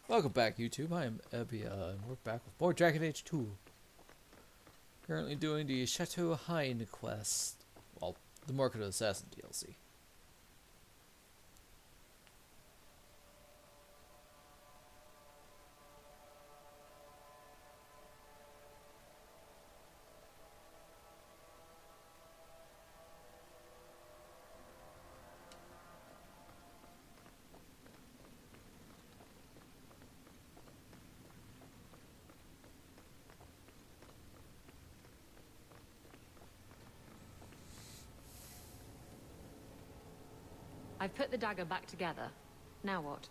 Welcome back, YouTube. I am Ebbia, and we're back with more Dragon Age 2. Currently doing the Chateau Hein quest. Well, the Market of the Assassin DLC. I've put the dagger back together. Now what?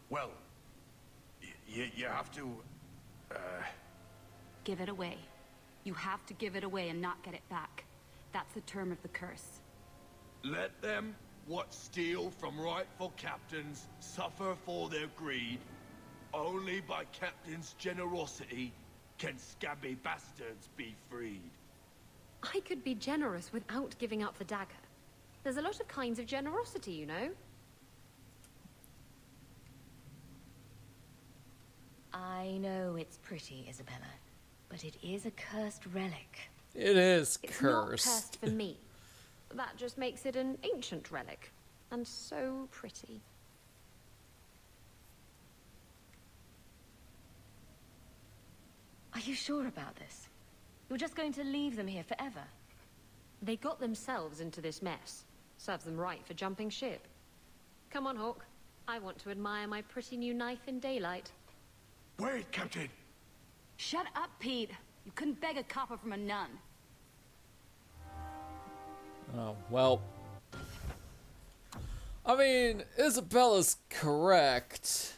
Well, you have to, Give it away. You have to give it away and not get it back. That's the term of the curse. let them what steal from rightful captains suffer for their greed. Only by captain's generosity can scabby bastards be freed. I could be generous without giving up the dagger. There's a lot of kinds of generosity, you know. I know it's pretty, Isabella, but it is a cursed relic. It is It's cursed. not cursed for me. That just makes it an ancient relic. And so pretty. Are you sure about this? You're just going to leave them here forever? They got themselves into this mess. Serves them right for jumping ship. Come on, Hawke. I want to admire my pretty new knife in daylight. Wait, Captain! Shut up, Pete. You couldn't beg a copper from a nun. Oh, well. I mean, Isabella's correct.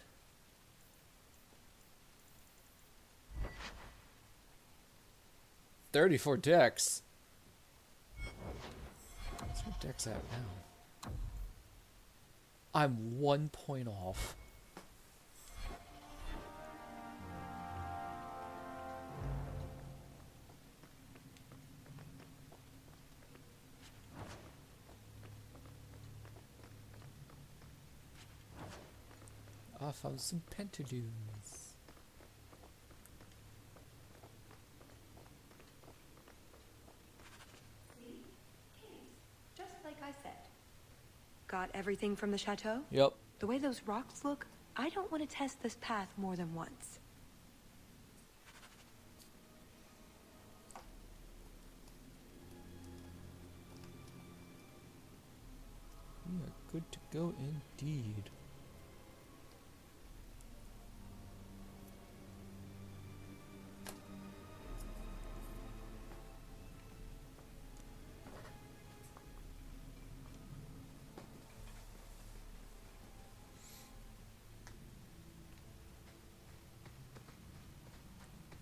$34 decks. What's my deck's at now? I'm 1 point off. I found some pentadunes. Just like I said. Got everything from the chateau? Yep. The way those rocks look, I don't want to test this path more than once. We are good to go indeed.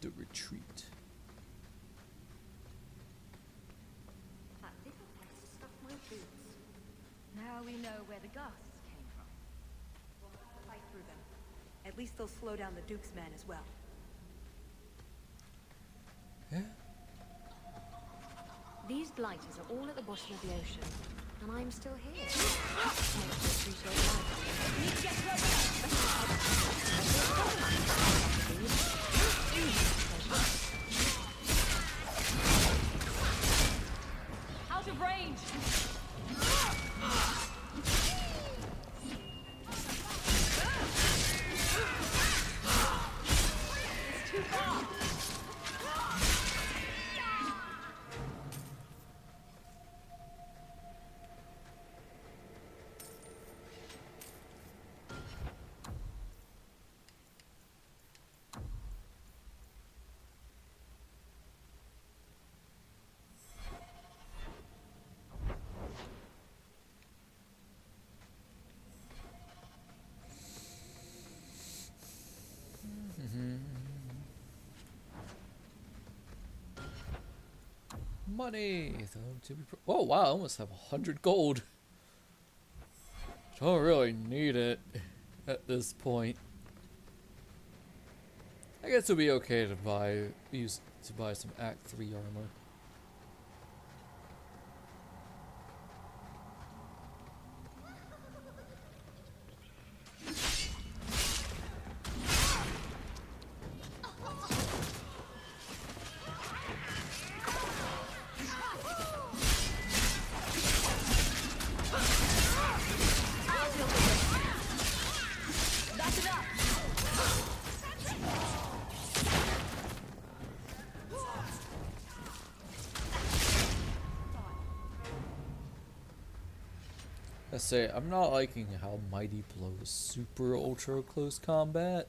The retreat. That little pest stuffed my boots. Now we know where the ghasts came from. We'll have to fight through them. At least they'll slow down the Duke's men as well. Yeah. These blighters are all at the bottom of the ocean, and I'm still here. Makes me appreciate life. Out of range! It's too far! Money. Oh wow, I almost have 100 gold. Don't really need it at this point. I guess it'll be okay to buy some Act 3 armor. say, I'm not liking how Mighty Blows super ultra close combat.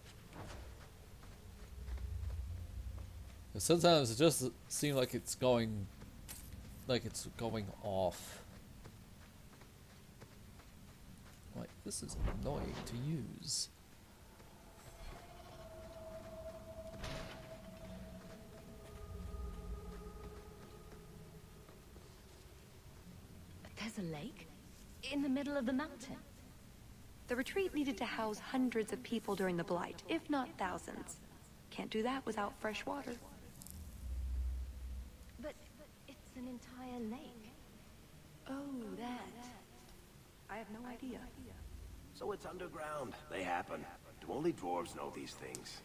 Sometimes it just seems like it's going off. Like, this is annoying to use. There's a lake? In the middle of the mountain? The retreat needed to house hundreds of people during the Blight, if not thousands. Can't do that without fresh water. But it's an entire lake. Oh, that. I have no idea. So it's underground. They happen. Do only dwarves know these things?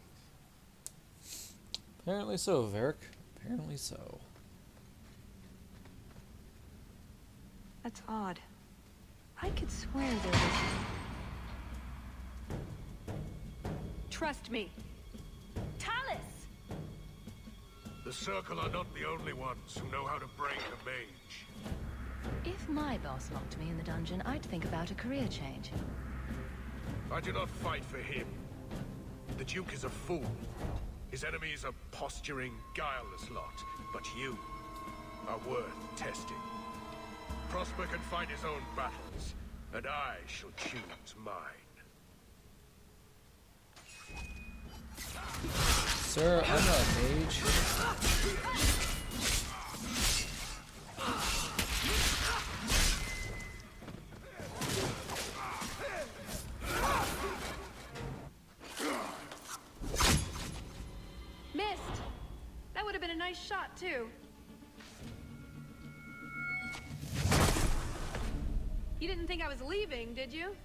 Apparently so, Varric. Apparently so. That's odd. I could swear there was... Trust me. Talus! The Circle are not the only ones who know how to break a mage. If my boss locked me in the dungeon, I'd think about a career change. I do not fight for him. The Duke is a fool. His enemies are posturing, guileless lot. But you are worth testing. Prosper can fight his own battles, and I shall choose mine. Sir, I'm not a mage. Missed! That would have been a nice shot, too. You didn't think I was leaving, did you?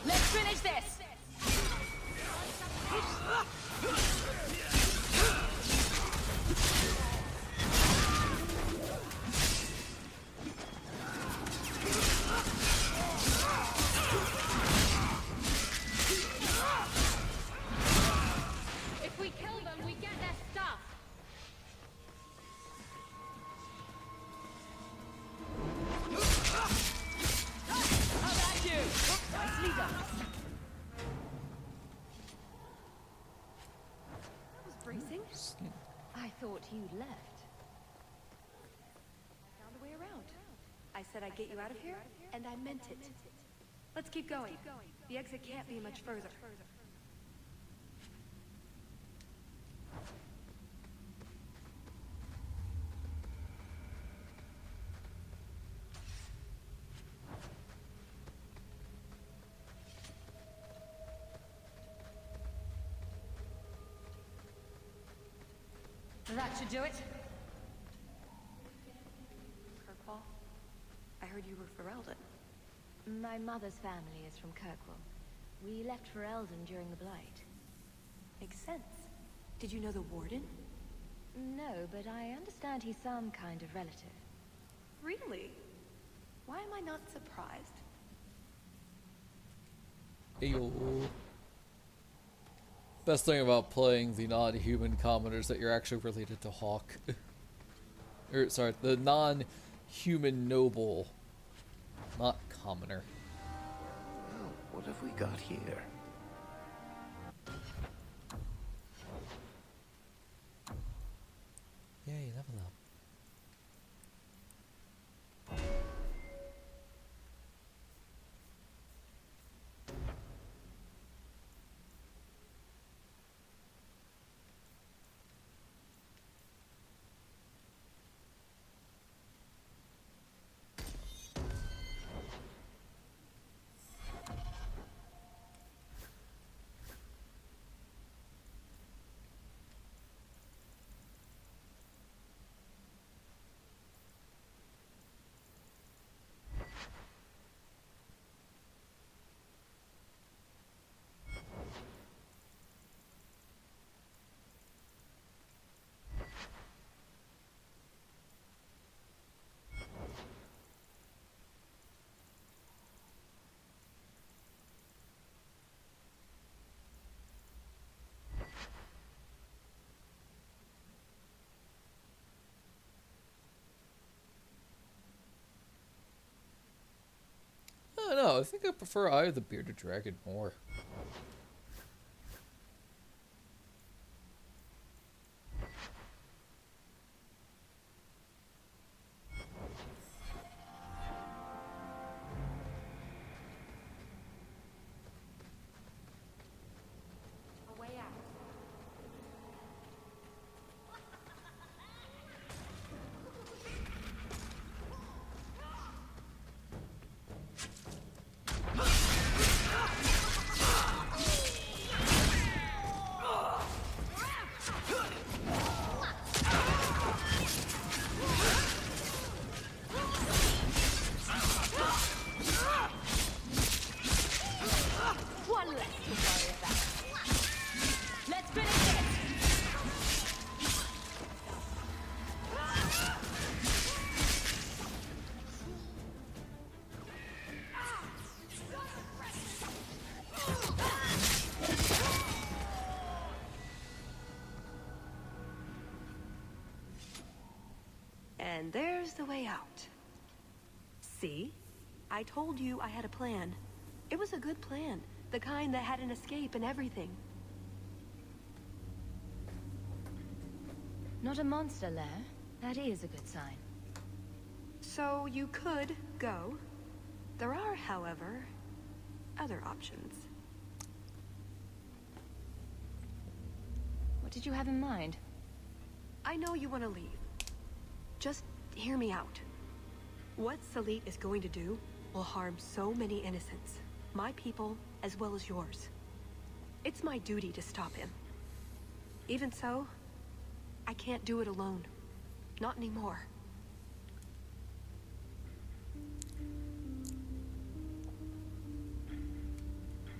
Let's finish this! If we kill them, we get their stuff. How about you? Nicely done. That was bracing. I thought you'd left. I found a way around. I said I'd get you out of here, and I meant it. Let's keep going. The exit can't be much further. That should do it. Kirkwall, I heard you were Ferelden. My mother's family is from Kirkwall. We left for Eldon during the Blight. Makes sense. Did you know the Warden? No, but I understand he's some kind of relative. Really? Why am I not surprised? Ayo. Best thing about playing the non-human commoner is that you're actually related to Hawke. Or, sorry, the non-human noble. Not commoner. Well, what have we got here? Yay, level up. I think I prefer Eye of the Bearded Dragon more. A way out. One less to worry about. Let's finish this! And there's the way out. See? I told you I had a plan. It was a good plan. The kind that had an escape and everything. Not a monster lair. That is a good sign. So you could go. There are, however, other options. What did you have in mind? I know you want to leave. Just hear me out. What Salit is going to do will harm so many innocents. My people, as well as yours. It's my duty to stop him. Even so, I can't do it alone. Not anymore.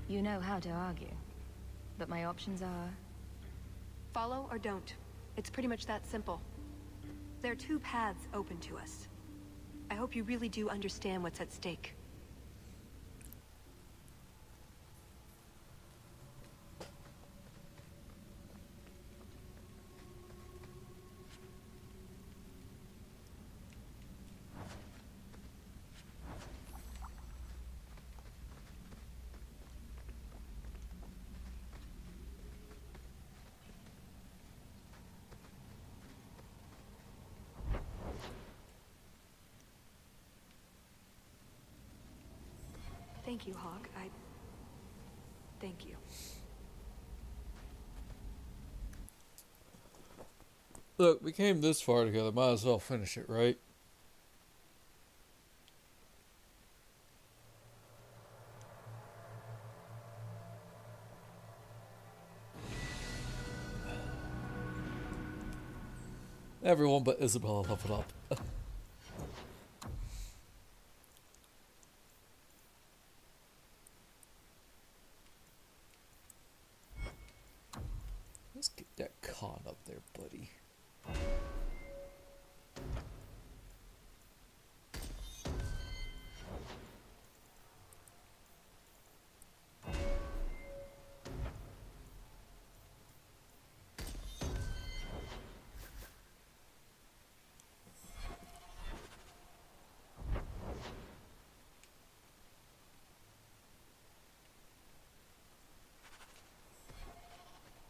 You know how to argue. But my options are... Follow or don't. It's pretty much that simple. There are two paths open to us. I hope you really do understand what's at stake. Thank you, Hawke. Thank you. Look, we came this far together, might as well finish it, right? Everyone but Isabella leveled up. Let's get that con up there, buddy.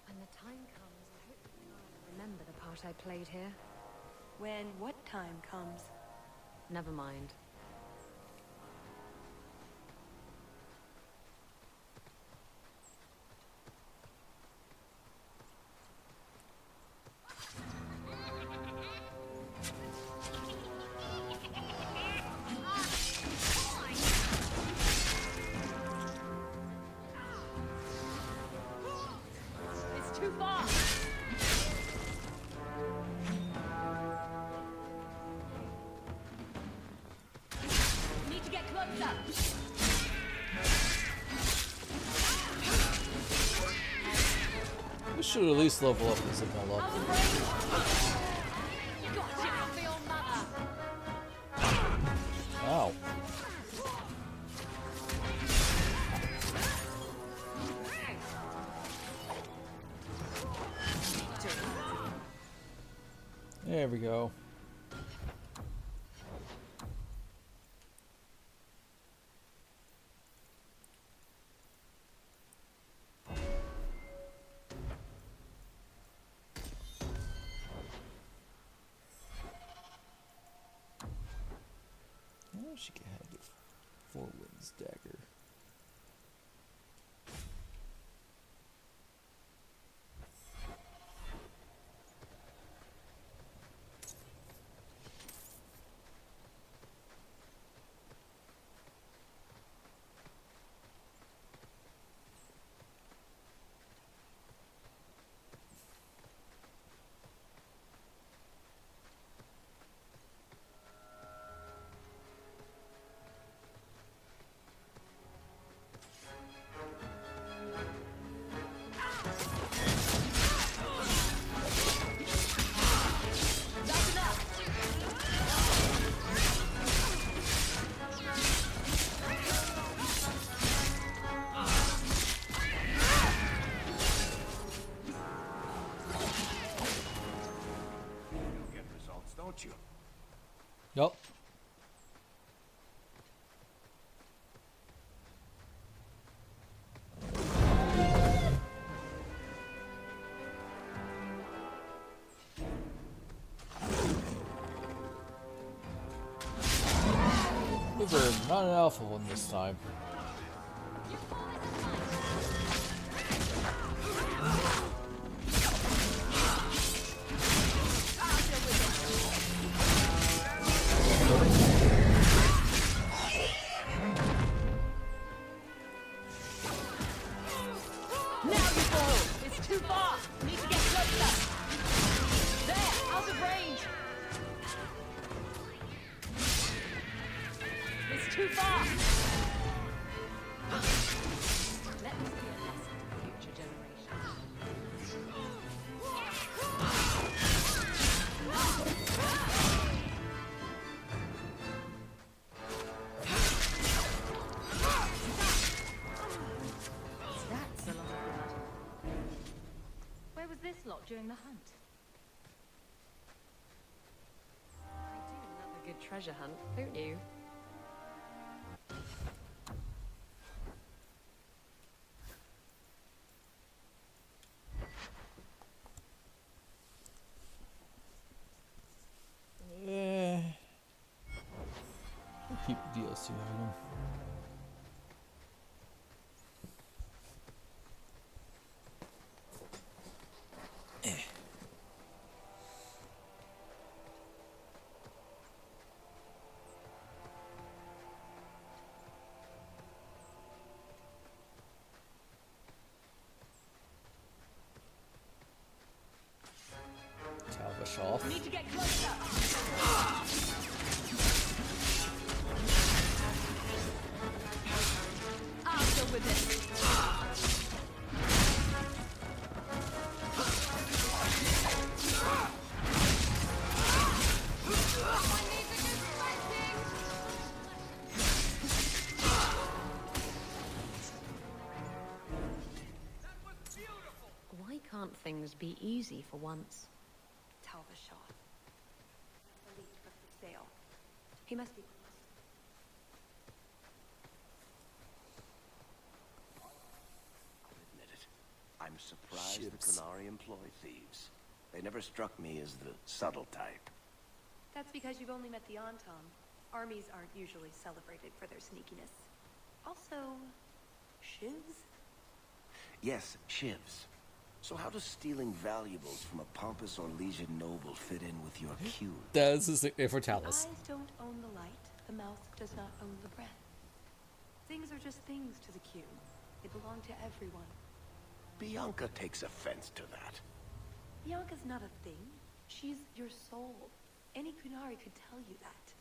When the time comes, I hope I'll remember the part I played here. When what time comes? Never mind. It's too far! Need to get closer! We should at least level up Isabella. Out of range! Gotcha for your mother! Ow. There we go. She can have the Four Winds dagger. Don't you? Yup. We're not an alpha one this time. During the hunt. I do love a good treasure hunt, don't you? I'll keep the DLC item. Off. Need to get closer. I'll deal with it. Why can't things be easy for once? He must be. I'll admit it. I'm surprised the Qunari employ thieves. They never struck me as the subtle type. That's because you've only met the Anton. Armies aren't usually celebrated for their sneakiness. Also, shivs? Yes, shivs. So how does stealing valuables from a pompous Orlesian noble fit in with your cue? That's his nickname for The Talus. eyes don't own the light, the mouth does not own the breath. Things are just things to the cube. They belong to everyone. Bianca takes offense to that. Bianca's not a thing. She's your soul. Any Qunari could tell you that.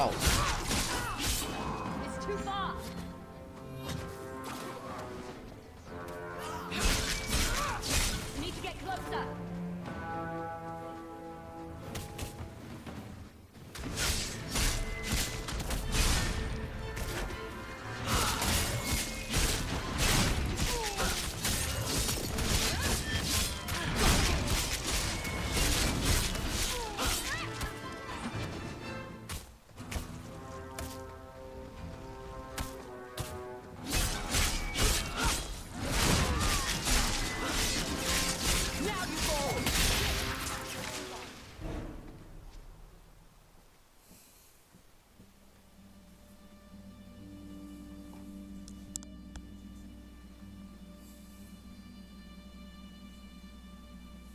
Ow. It's too far. We need to get closer.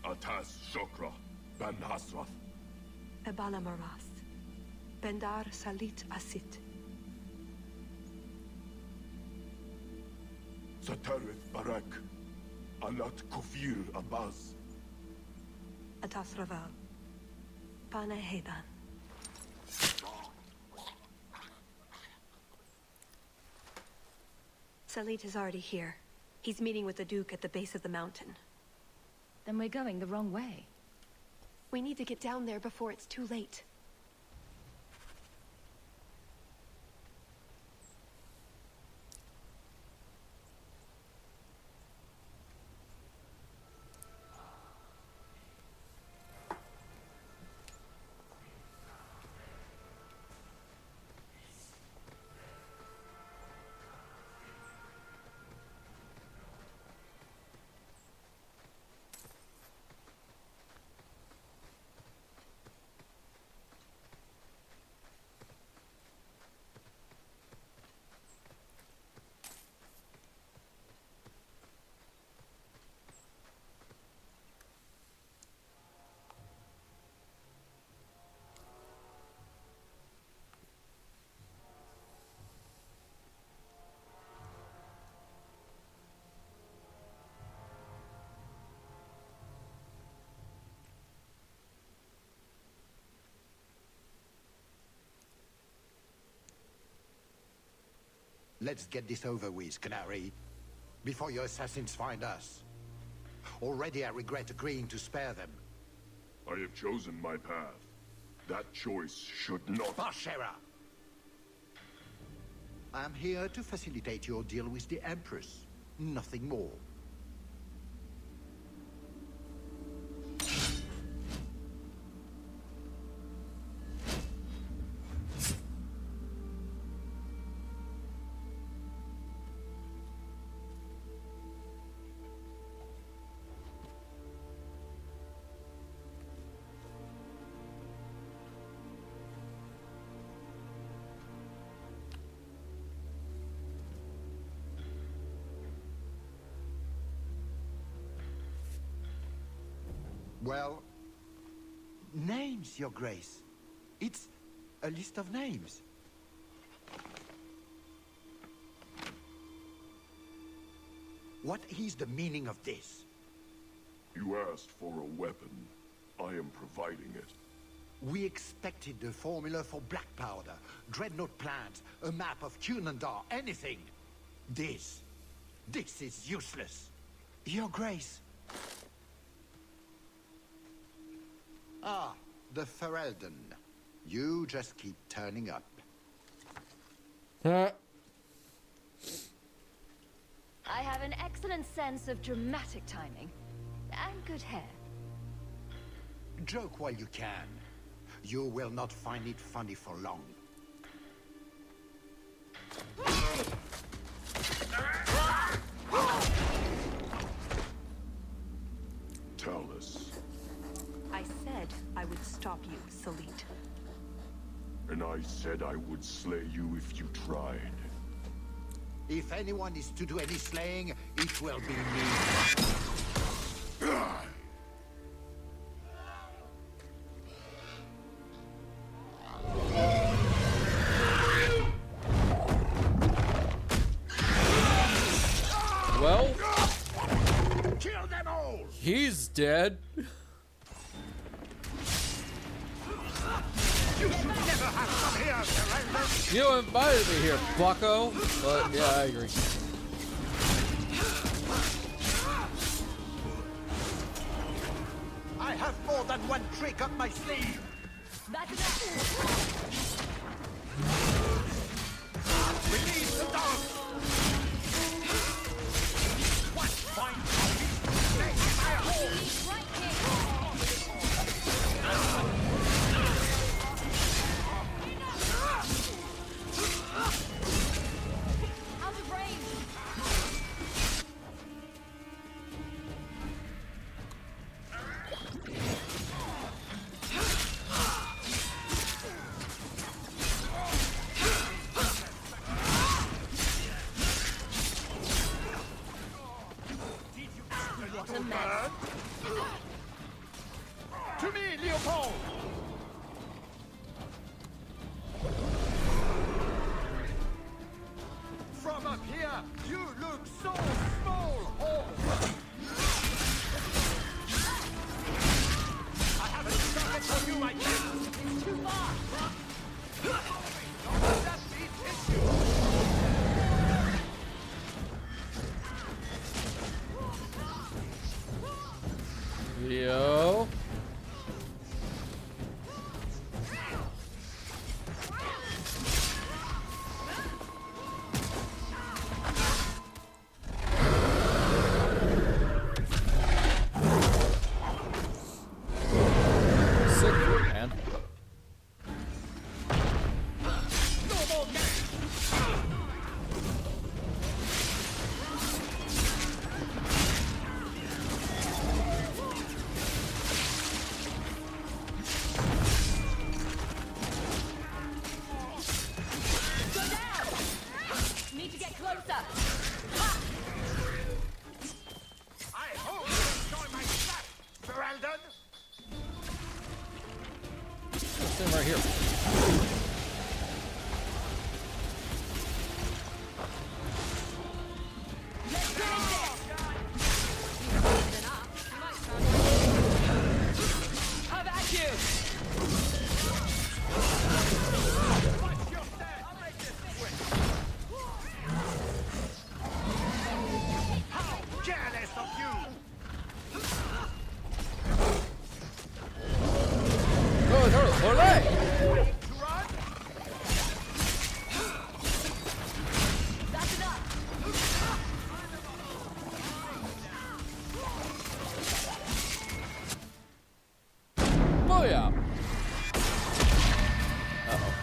Atas Shokra, Ben Hasrath. Ebala Maras. Bendar Salit Asit. Satarith Barak. Anat Kufir Abaz. Atas Raval. Pana Hedan. Salit is already here. He's meeting with the Duke at the base of the mountain. Then we're going the wrong way. We need to get down there before it's too late. Let's get this over with, Canary, before your assassins find us. Already I regret agreeing to spare them. I have chosen my path. That choice should not... Bashera! I am here to facilitate your deal with the Empress. Nothing more. Well, names, Your Grace. It's a list of names. What is the meaning of this? You asked for a weapon. I am providing it. We expected the formula for black powder, dreadnought plans, a map of Cunandar, anything. This is useless. Your Grace. Ah, the Ferelden. You just keep turning up. I have an excellent sense of dramatic timing. And good hair. Joke while you can. You will not find it funny for long. Tell us. I said I would stop you, Salit. And I said I would slay you if you tried. If anyone is to do any slaying, it will be me. Well, Kill them all! he's dead. You should never have come here! You invited me here, bucko. But yeah, I agree. I have more than one trick up my sleeve. That's enough. Release the dog. What fine puppy? Take my horse. Right here. Out of range. What a mess. To me, Leopold. From up here, you look so small, horse. I haven't started for you, my kid. It's too far. Don't let these hit you. Yo. Sick, man. Need to get closer. I hope you enjoy my slap, Sir Alden. Stand right here. Let's get in there. How about you? Watch your step. I'll make this quick. How careless of you! Go, Olay! To run? That's enough. Booyah! Uh-oh.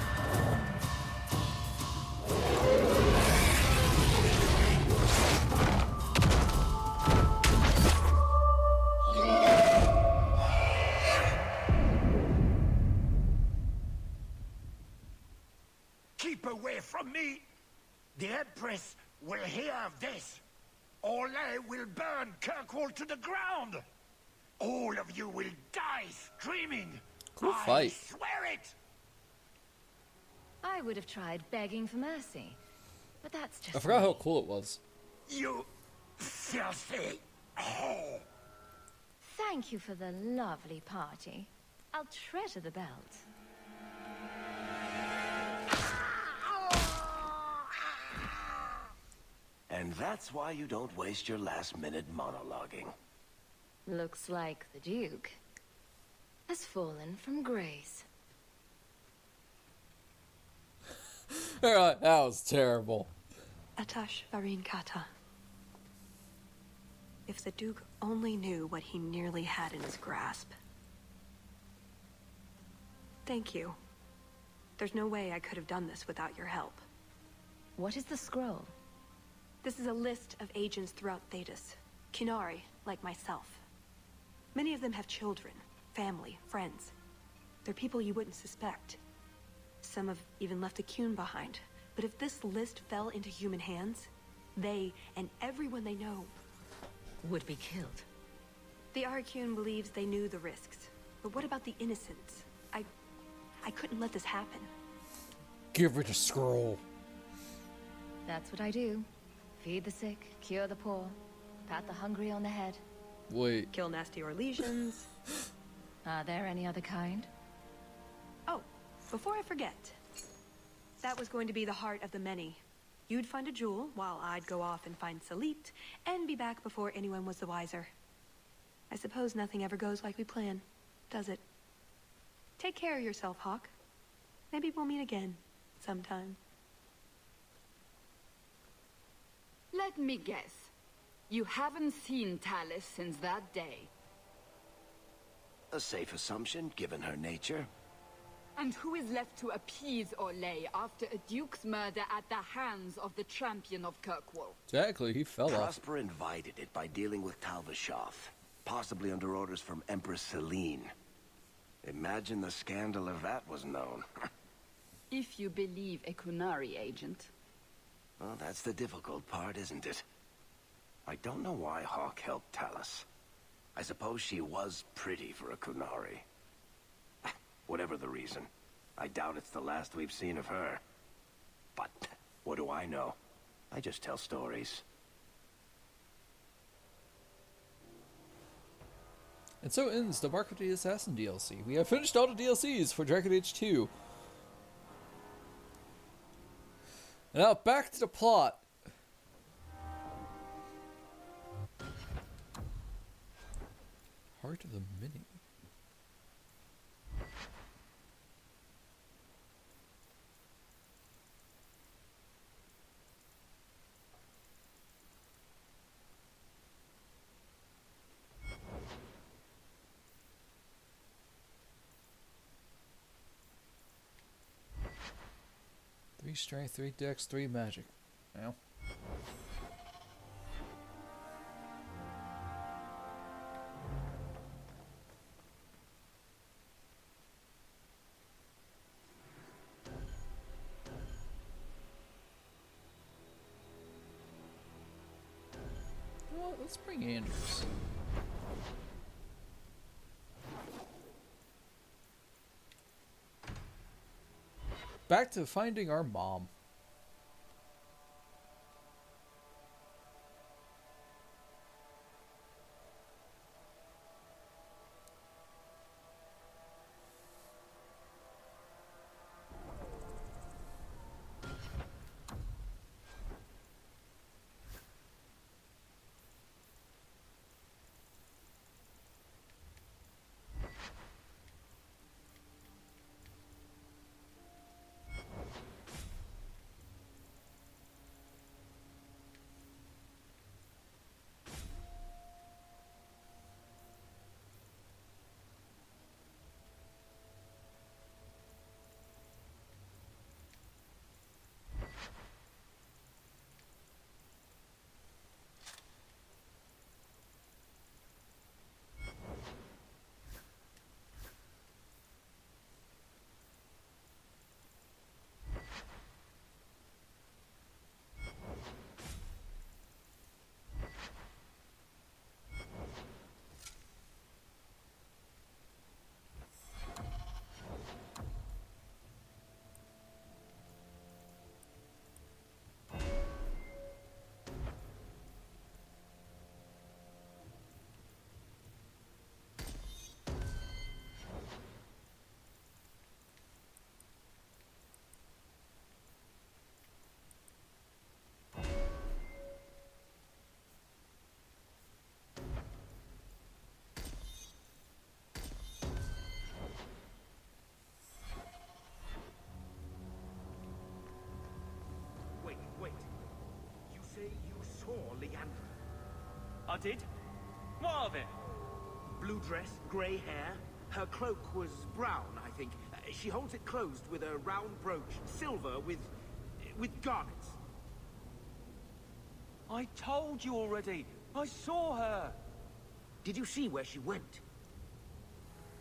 Keep away from me! The Empress will hear of this. Olay will burn Kirkwall to the ground! All of you will die screaming! Cool I fight. swear it! I would have tried begging for mercy, but that's just. I forgot me. how cool it was. You filthy whore! Thank you for the lovely party. I'll treasure the belt. And that's why you don't waste your last-minute monologuing. Looks like the Duke has fallen from grace. Alright, that was terrible. Atash Varin Kata. If the Duke only knew what he nearly had in his grasp. Thank you. There's no way I could have done this without your help. What is the scroll? This is a list of agents throughout Thedas. Qunari, like myself. Many of them have children, family, friends. They're people you wouldn't suspect. Some have even left a Qun behind. But if this list fell into human hands, they and everyone they know Would be killed. The Arcune believes they knew the risks. But what about the innocents? I couldn't let this happen. Give it a scroll. That's what I do. Feed the sick, cure the poor, pat the hungry on the head. Wait. Kill nasty Orlesians. Are there any other kind? Oh, before I forget. That That was going to be the heart of the many. You'd find a jewel, while I'd go off and find Salit, and be back before anyone was the wiser. I suppose nothing ever goes like we plan, does it? Take care of yourself, Hawke. Maybe we'll meet again, sometime. Let me guess. You haven't seen Talus since that day. A safe assumption, given her nature. And who is left to appease Orlais after a duke's murder at the hands of the champion of Kirkwall? Exactly, he fell off. Prosper invited it by dealing with Talvashoth, possibly under orders from Empress Celine. Imagine the scandal if that was known. If you believe a Kunari agent. Well, that's the difficult part, isn't it? I don't know why Hawke helped Talus. I suppose she was pretty for a Kunari. Whatever the reason, I doubt it's the last we've seen of her. But what do I know? I just tell stories. And so ends the Mark of the Assassin DLC. We have finished all the DLCs for Dragon Age 2. And now back to the plot. Heart of the Mini. Three strength, 3 dex, 3 magic. Now. Well, let's bring Anders. Back to finding our mom. Wait. You say you saw Leandra? I did? What of it? Blue dress, grey hair. Her cloak was brown, I think. She holds it closed with a round brooch, silver with garnets. I told you already. I saw her. Did you see where she went?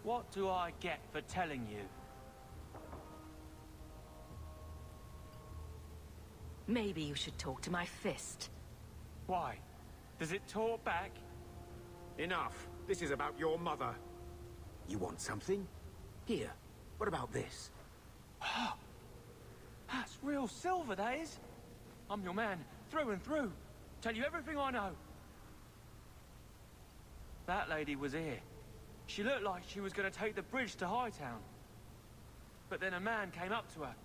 What do I get for telling you? Maybe you should talk to my fist. Why? Does it talk back? Enough. This is about your mother. You want something? Here. What about this? That's real silver, that is. I'm your man, through and through. Tell you everything I know. That lady was here. She looked like she was going to take the bridge to Hightown. But then a man came up to her.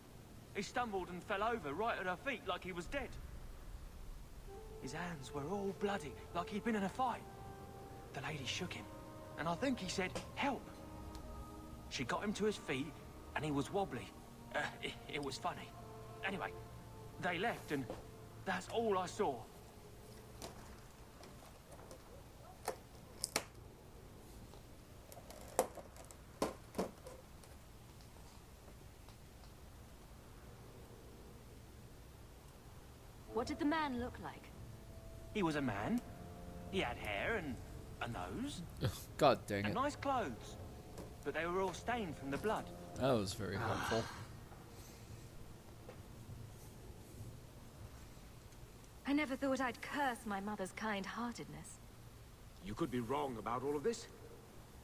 He stumbled and fell over right at her feet like he was dead. His hands were all bloody, like he'd been in a fight. The lady shook him, and I think he said, "Help." She got him to his feet, and he was wobbly. It was funny. Anyway, they left, and that's all I saw. What did the man look like? He was a man. He had hair and a nose. God dang and it. nice clothes. But they were all stained from the blood. That was very helpful. I never thought I'd curse my mother's kind-heartedness. You could be wrong about all of this.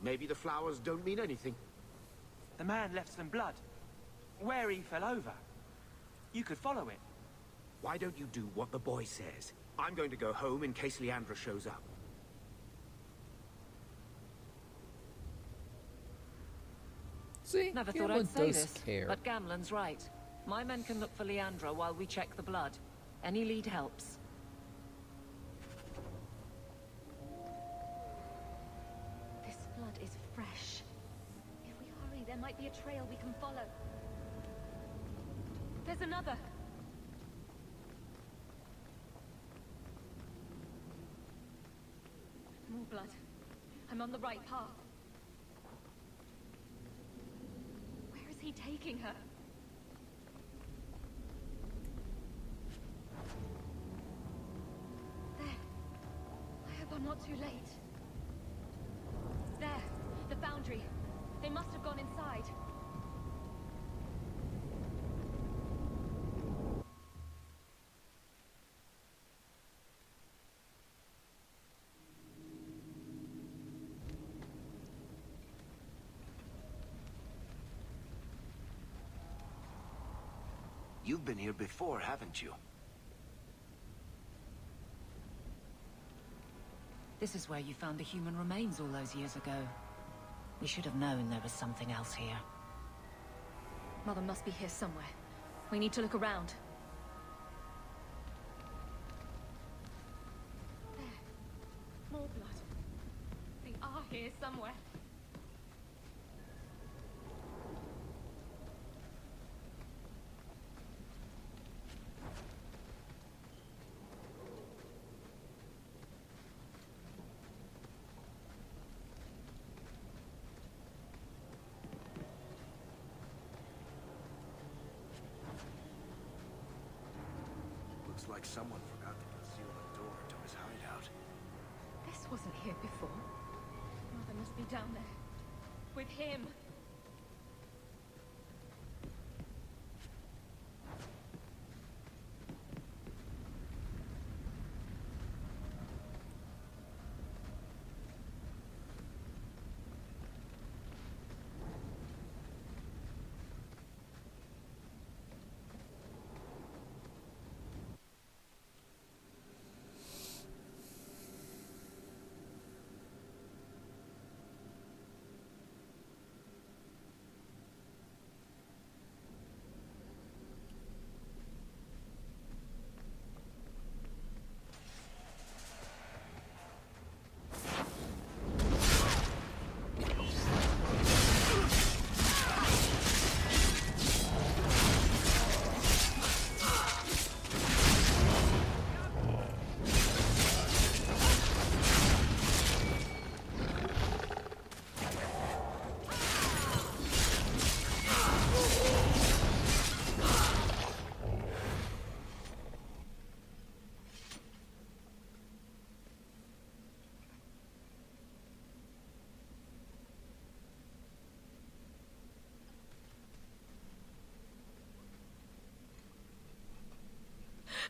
Maybe the flowers don't mean anything. The man left some blood. Where he fell over. You could follow it. Why don't you do what the boy says? I'm going to go home in case Leandra shows up. See, Never thought Gamma I'd say does this, care. but Gamlen's right. My men can look for Leandra while we check the blood. Any lead helps. This blood is fresh. If we hurry, there might be a trail we can follow. There's another! More blood. I'm on the right path. Where is he taking her? There. I hope I'm not too late. There. The foundry. They must have gone inside. You've been here before, haven't you? This is where you found the human remains all those years ago. We should have known there was something else here. Mother must be here somewhere. We need to look around. There. More blood. They are here somewhere. Looks like someone forgot to conceal the door to his hideout. This wasn't here before. Mother must be down there. With him.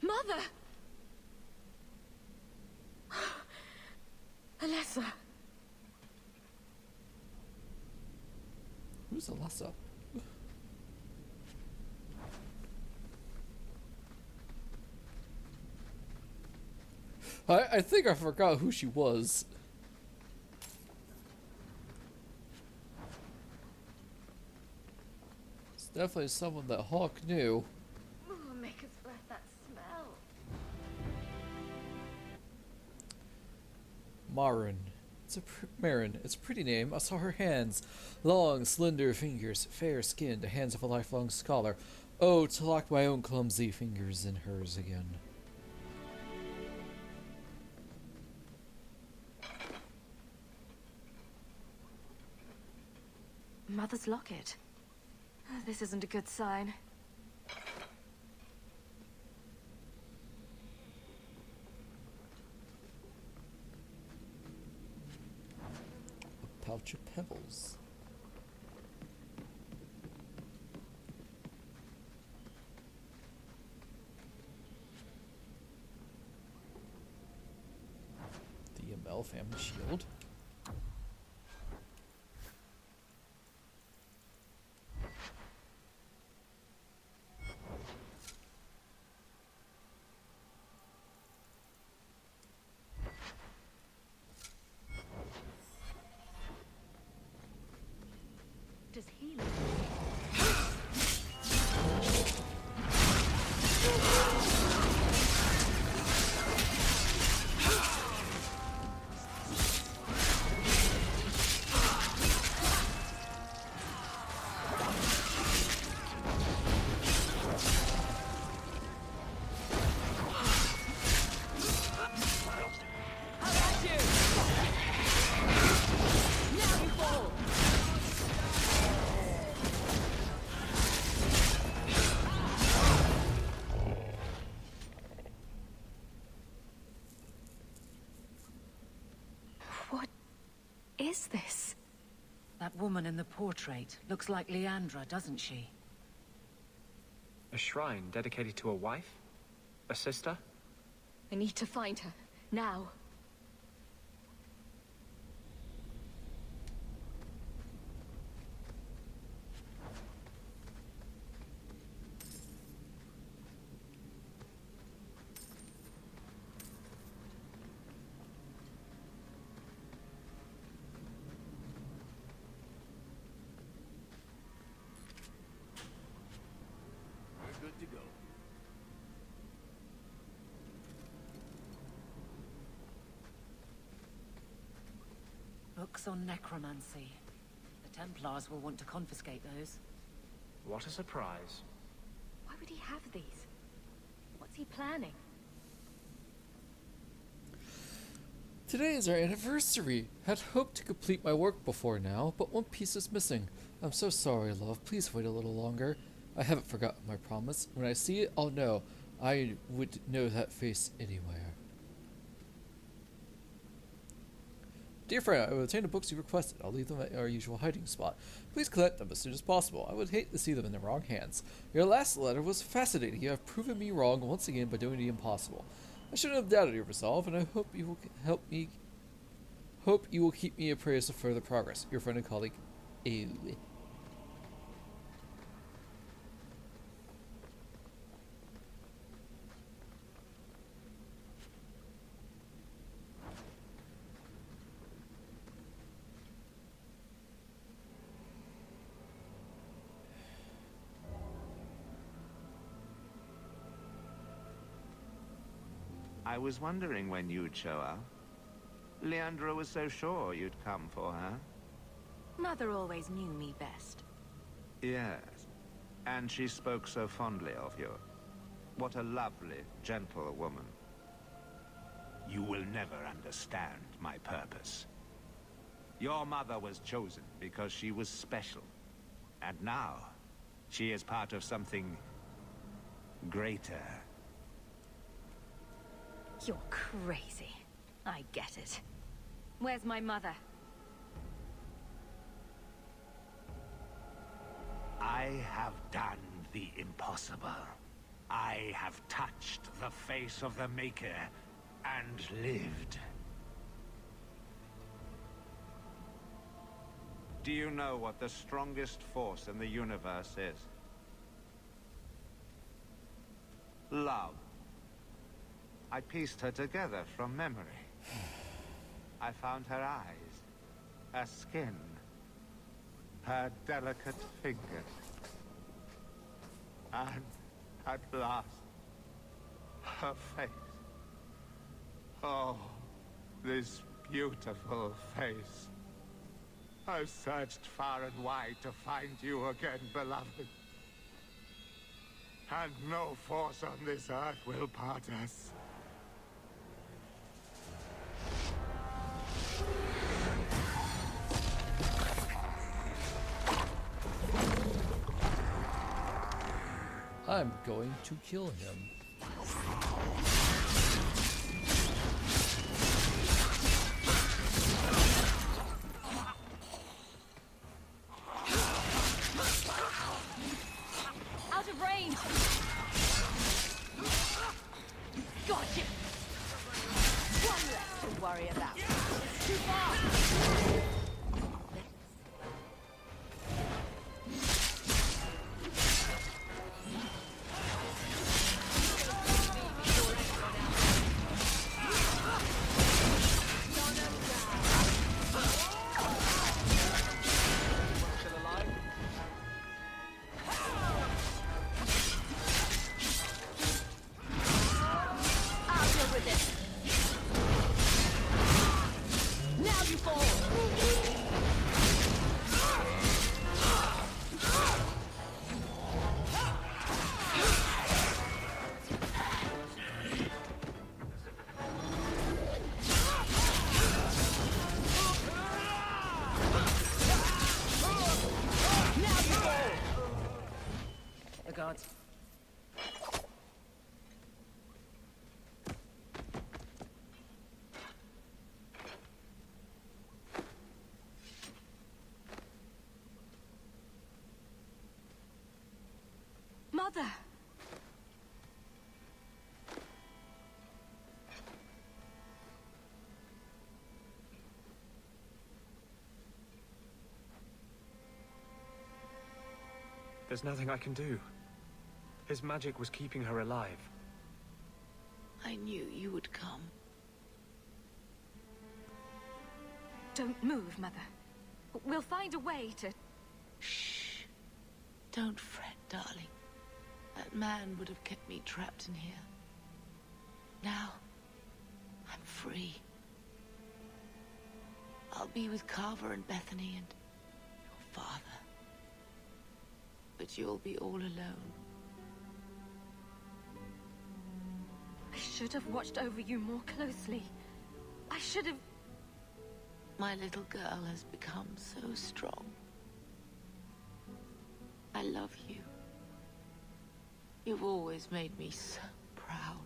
Mother! Alessa! Who's Alessa? I think I forgot who she was. definitely someone that Hawke knew. Ooh, make us breath that smell. Marin. It's a pretty name. I saw her hands. Long, slender fingers, fair skin, the hands of a lifelong scholar. Oh, to lock my own clumsy fingers in hers again. Mother's locket. This isn't a good sign. A pouch of pebbles. The Amel family shield. Does he is this? That woman in the portrait looks like Leandra, doesn't she? A shrine dedicated to a wife? A sister? I need to find her. Now. We're good to go. Books on necromancy. The Templars will want to confiscate those. What a surprise. Why would he have these? What's he planning? Today is our anniversary. Had hoped to complete my work before now, but one piece is missing. I'm so sorry, love. Please wait a little longer. I haven't forgotten my promise. When I see it, I'll know. I would know that face anywhere. Dear friend, I will obtain the books you requested. I'll leave them at our usual hiding spot. Please collect them as soon as possible. I would hate to see them in the wrong hands. Your last letter was fascinating. You have proven me wrong once again by doing the impossible. I shouldn't have doubted your resolve, and I hope you will help me. Hope you will keep me appraised of further progress. Your friend and colleague, Ew. I was wondering when you'd show up. Leandra was so sure you'd come for her. Mother always knew me best. Yes, and she spoke so fondly of you. What a lovely, gentle woman. You will never understand my purpose. Your mother was chosen because she was special. And now, she is part of something greater. You're crazy. I get it. Where's my mother? I have done the impossible. I have touched the face of the Maker and lived. Do you know what the strongest force in the universe is? Love. I pieced her together from memory. I found her eyes, her skin, her delicate fingers. And at last, her face. Oh, this beautiful face. I've searched far and wide to find you again, beloved. And no force on this earth will part us. I'm going to kill him. Out of range! Gotcha! One less to worry about. Too far! Guards. Mother! There's nothing I can do. His magic was keeping her alive. I knew you would come. Don't move, Mother. We'll find a way to... Shh. Don't fret, darling. That man would have kept me trapped in here. Now, I'm free. I'll be with Carver and Bethany and your father. But you'll be all alone. I should have watched over you more closely. I should have... My little girl has become so strong. I love you. You've always made me so proud.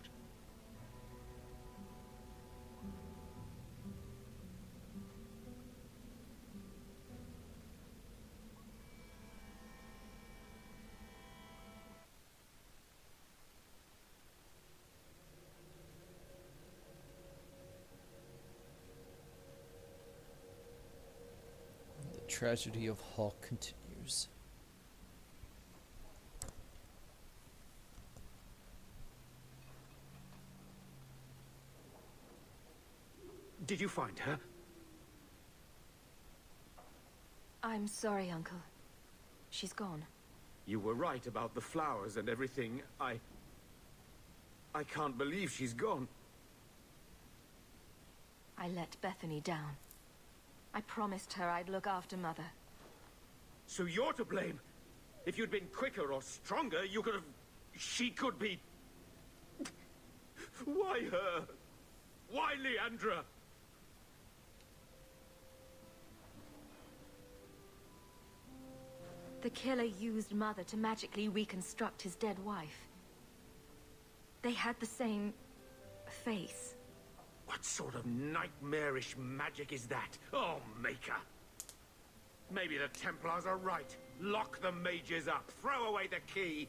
The tragedy of Hawke continues. Did you find her? I'm sorry, Uncle. She's gone. You were right about the flowers and everything. I can't believe she's gone. I let Bethany down. I promised her I'd look after Mother. So you're to blame. If you'd been quicker or stronger, you could have... She could be... Why her? Why Leandra? The killer used Mother to magically reconstruct his dead wife. They had the same... face. What sort of nightmarish magic is that? Oh, Maker! Maybe the Templars are right. Lock the mages up. Throw away the key.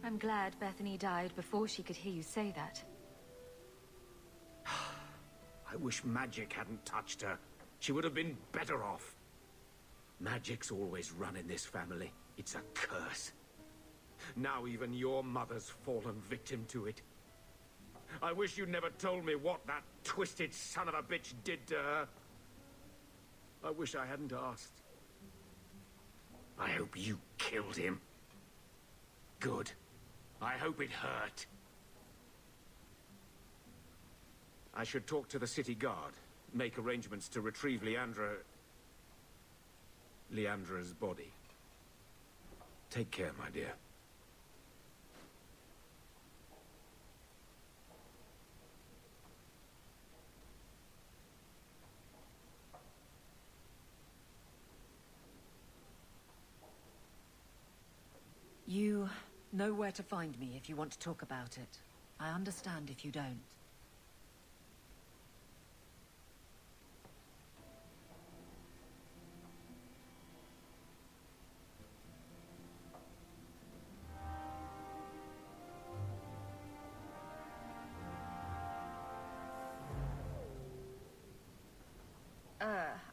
I'm glad Bethany died before she could hear you say that. I wish magic hadn't touched her. She would have been better off. Magic's always run in this family. It's a curse. Now even your mother's fallen victim to it. I wish you'd never told me what that twisted son of a bitch did to her. I wish I hadn't asked. I hope you killed him. Good. I hope it hurt. I should talk to the city guard. Make arrangements to retrieve Leandra's body. Take care, my dear. You know where to find me if you want to talk about it. I understand if you don't.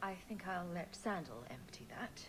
I think I'll let Sandal empty that.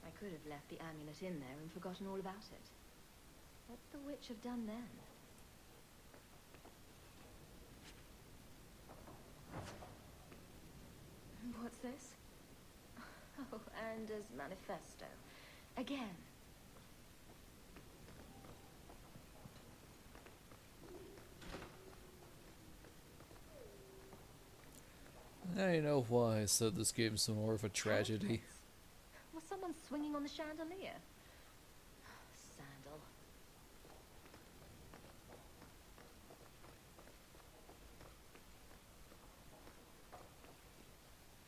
I could have left the amulet in there and forgotten all about it. What'd the witch have done then? What's this? Oh, Anders' manifesto. Again. Now you know why I said this game's more of a tragedy. Was someone swinging on the chandelier? Sandal.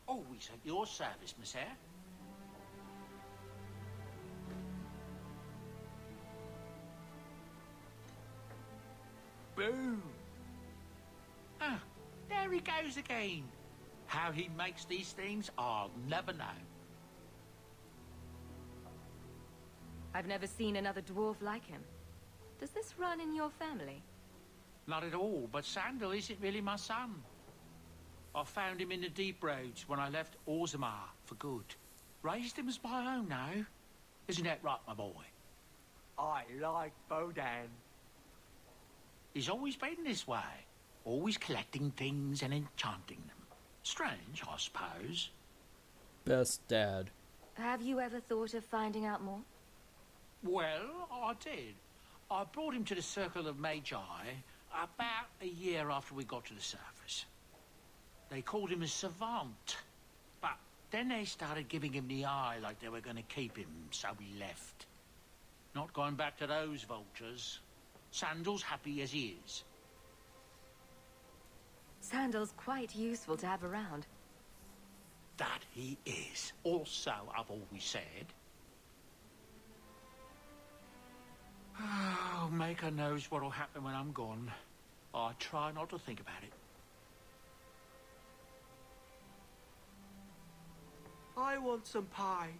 Always at your service, Miss Eyre. Boom! Ah, there he goes again. How he makes these things, I'll never know. I've never seen another dwarf like him. Does this run in your family? Not at all, but Sandal isn't really my son. I found him in the deep roads when I left Orzammar for good. Raised him as my own now. Isn't that right, my boy? I like Bodan. He's always been this way. Always collecting things and enchanting them. Strange, I suppose. Best dad. Have you ever thought of finding out more? Well, I did. I brought him to the Circle of Magi about a year after we got to the surface. They called him a savant, but then they started giving him the eye like they were going to keep him, so we left. Not going back to those vultures. Sandal's happy as he is. Sandal's quite useful to have around. That he is. Also, I've always said. Oh, Maker knows what'll happen when I'm gone. I try not to think about it. I want some pie.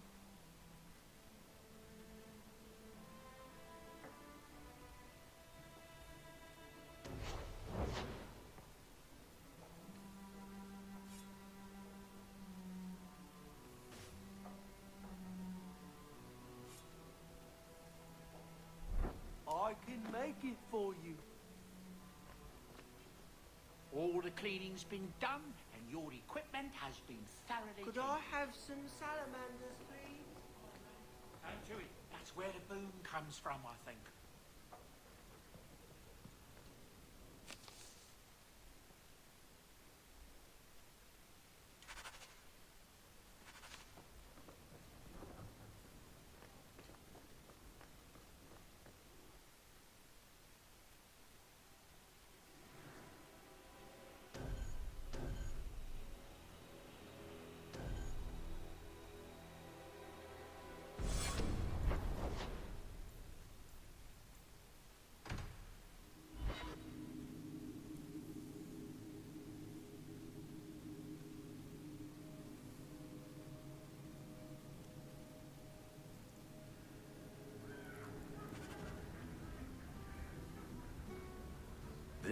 I can make it for you. All the cleaning's been done, and your equipment has been thoroughly Could cleaned. I have some salamanders, please? Don't do it. That's where the boom comes from, I think.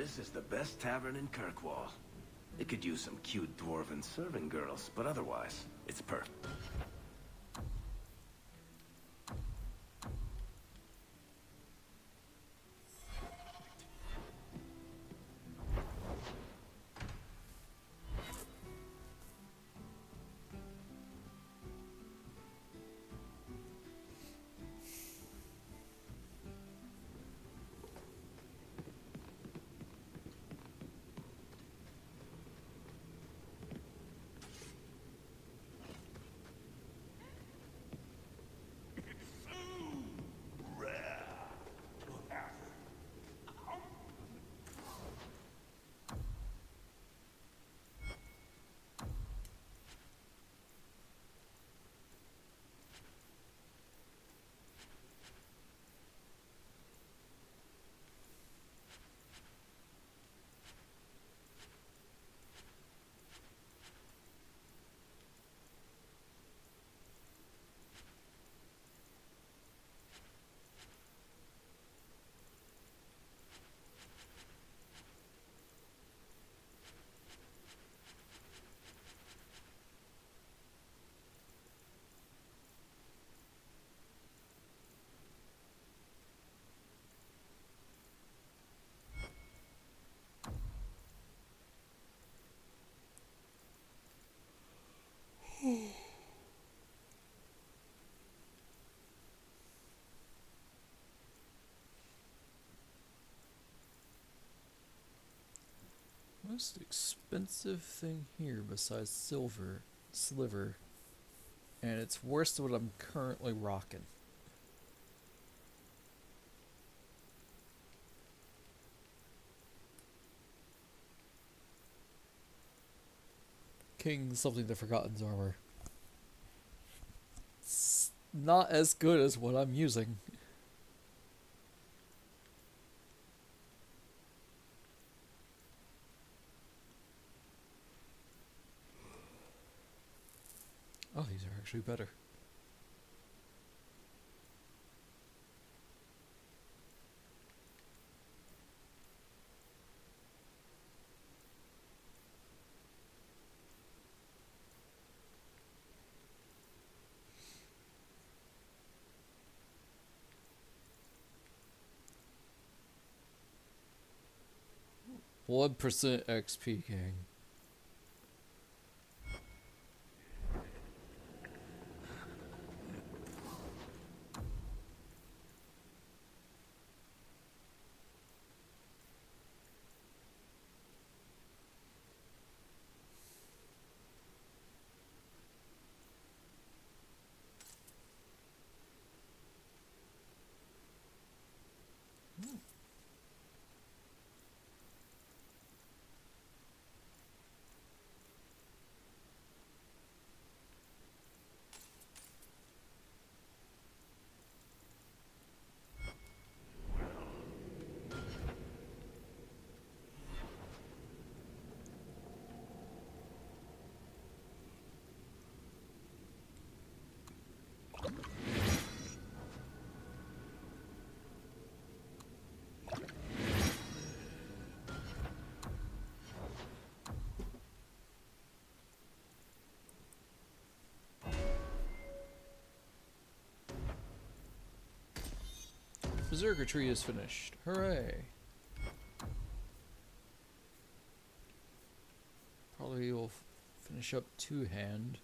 This is the best tavern in Kirkwall. It could use some cute dwarven serving girls, but otherwise, it's perfect. Most expensive thing here besides sliver, and it's worse than what I'm currently rocking. King something the Forgotten's armor. It's not as good as what I'm using. Oh, these are actually better. One percent XP, gang. Berserker tree is finished. Hooray! Probably will finish up two-hand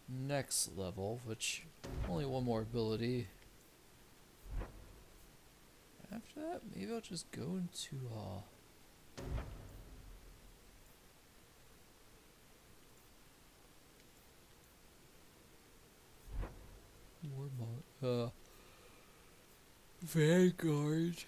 next level, which only one more ability. After that, maybe I'll just go into Veilguard.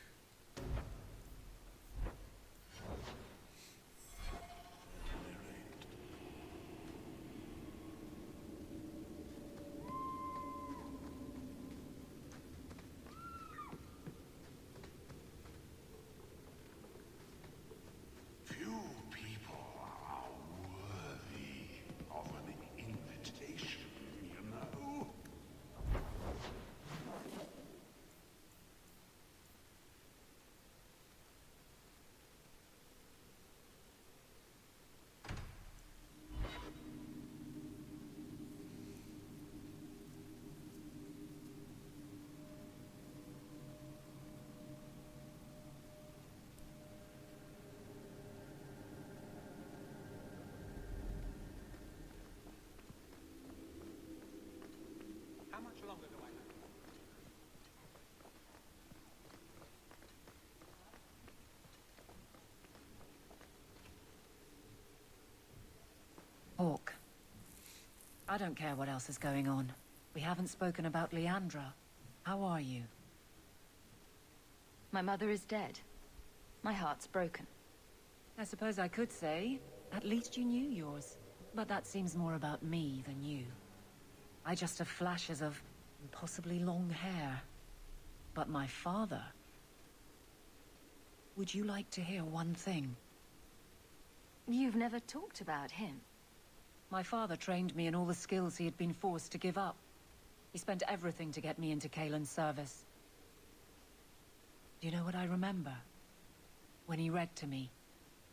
Few people are worthy of an invitation, you know. Hawke. I don't care what else is going on. We haven't spoken about Leandra. How are you? My mother is dead. My heart's broken. I suppose I could say, at least you knew yours. But that seems more about me than you. I just have flashes of impossibly long hair. But my father... Would you like to hear one thing? You've never talked about him. My father trained me in all the skills he had been forced to give up. He spent everything to get me into Kaelin's service. Do you know what I remember? When he read to me,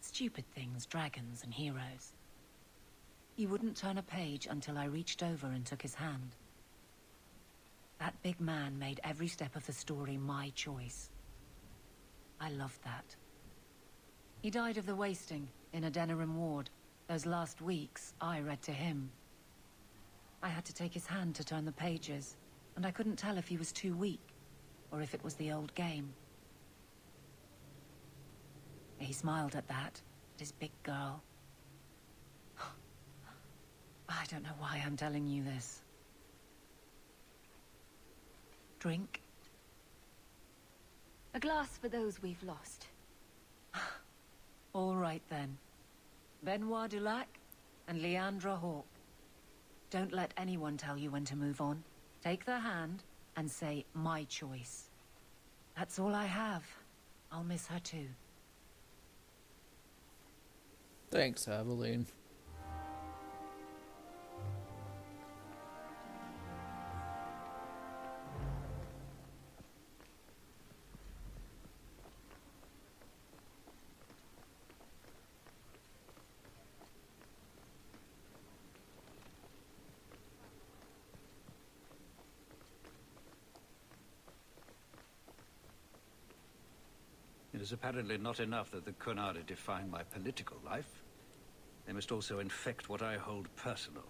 stupid things, dragons and heroes. He wouldn't turn a page until I reached over and took his hand. That big man made every step of the story my choice. I loved that. He died of the wasting in a Denerim ward. Those last weeks, I read to him. I had to take his hand to turn the pages, and I couldn't tell if he was too weak, or if it was the old game. He smiled at that, at his big girl. I don't know why I'm telling you this. Drink? A glass for those we've lost. All right then. Benoit Dulac and Leandra Hawke. Don't let anyone tell you when to move on. Take their hand and say, my choice. That's all I have. I'll miss her too. Thanks, Aveline. It is apparently not enough that the Qunari define my political life. They must also infect what I hold personal.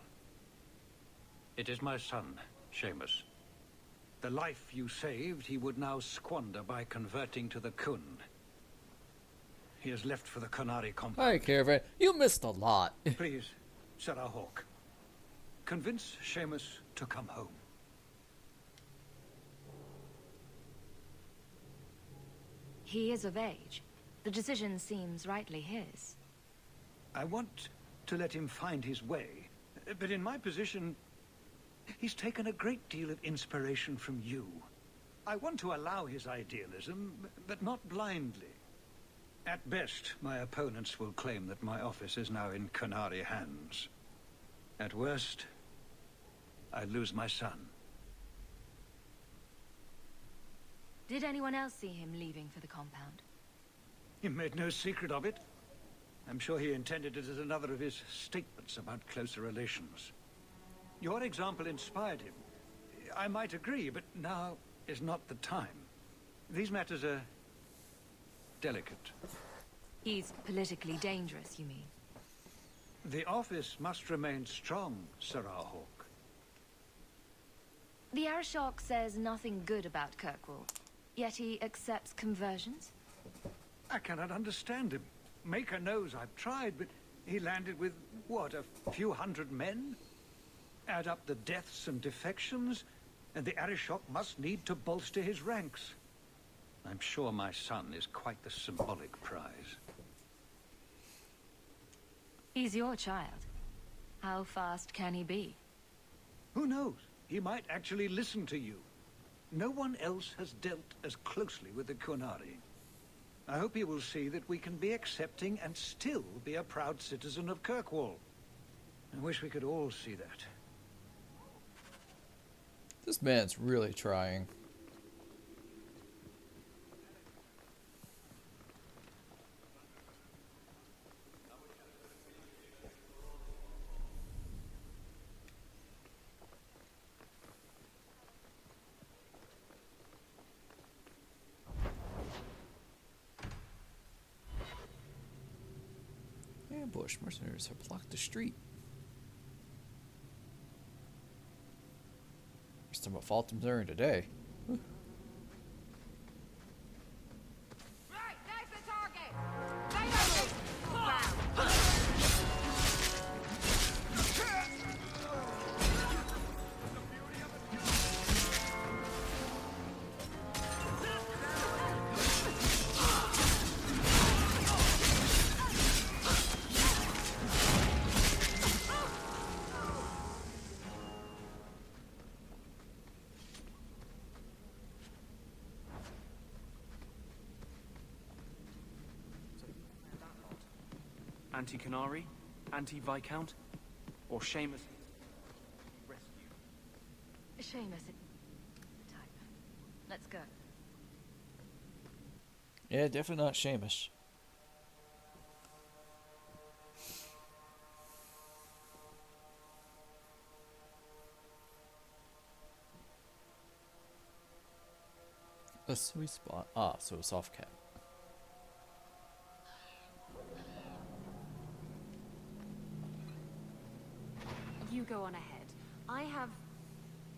It is my son, Seamus. The life you saved, he would now squander by converting to the Qun. He has left for the Qunari compound. Hi, Caravan. You missed a lot. Please, Sarah Hawke, convince Seamus to come home. He is of age. The decision seems rightly his. I want to let him find his way, but in my position, he's taken a great deal of inspiration from you. I want to allow his idealism, but not blindly. At best, my opponents will claim that my office is now in Qunari hands. At worst, I lose my son. Did anyone else see him leaving for the compound? He made no secret of it. I'm sure he intended it as another of his statements about closer relations. Your example inspired him. I might agree, but now is not the time. These matters are delicate. He's politically dangerous, you mean? The office must remain strong, Sarah Hawke. The Arishok says nothing good about Kirkwall, yet he accepts conversions? I cannot understand him. Maker knows I've tried, but he landed with, what, a few hundred men? Add up the deaths and defections, and the Arishok must need to bolster his ranks. I'm sure my son is quite the symbolic prize. He's your child. How fast can he be? Who knows? He might actually listen to you. No one else has dealt as closely with the Qunari. I hope he will see that we can be accepting and still be a proud citizen of Kirkwall. I wish we could all see that. This man's really trying. Ambush. Mercenaries have blocked the street. somewhat faltering today. Right, there's the target! They don't need Anti-Canary? Anti-Viscount? Or Seamus? Rescue. Seamus, type. Let's go. Yeah, definitely not Seamus. A sweet spot. Ah, so a soft cap. You go on ahead. I have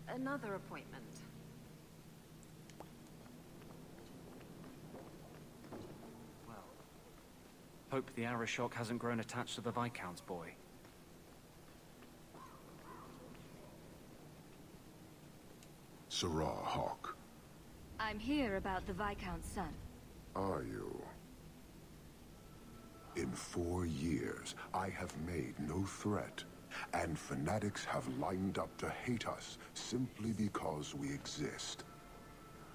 another appointment. Well, hope the Arashock hasn't grown attached to the Viscount's boy. Sarah Hawke. I'm here about the Viscount's son. Are you? In 4 years, I have made no threat, and fanatics have lined up to hate us simply because we exist.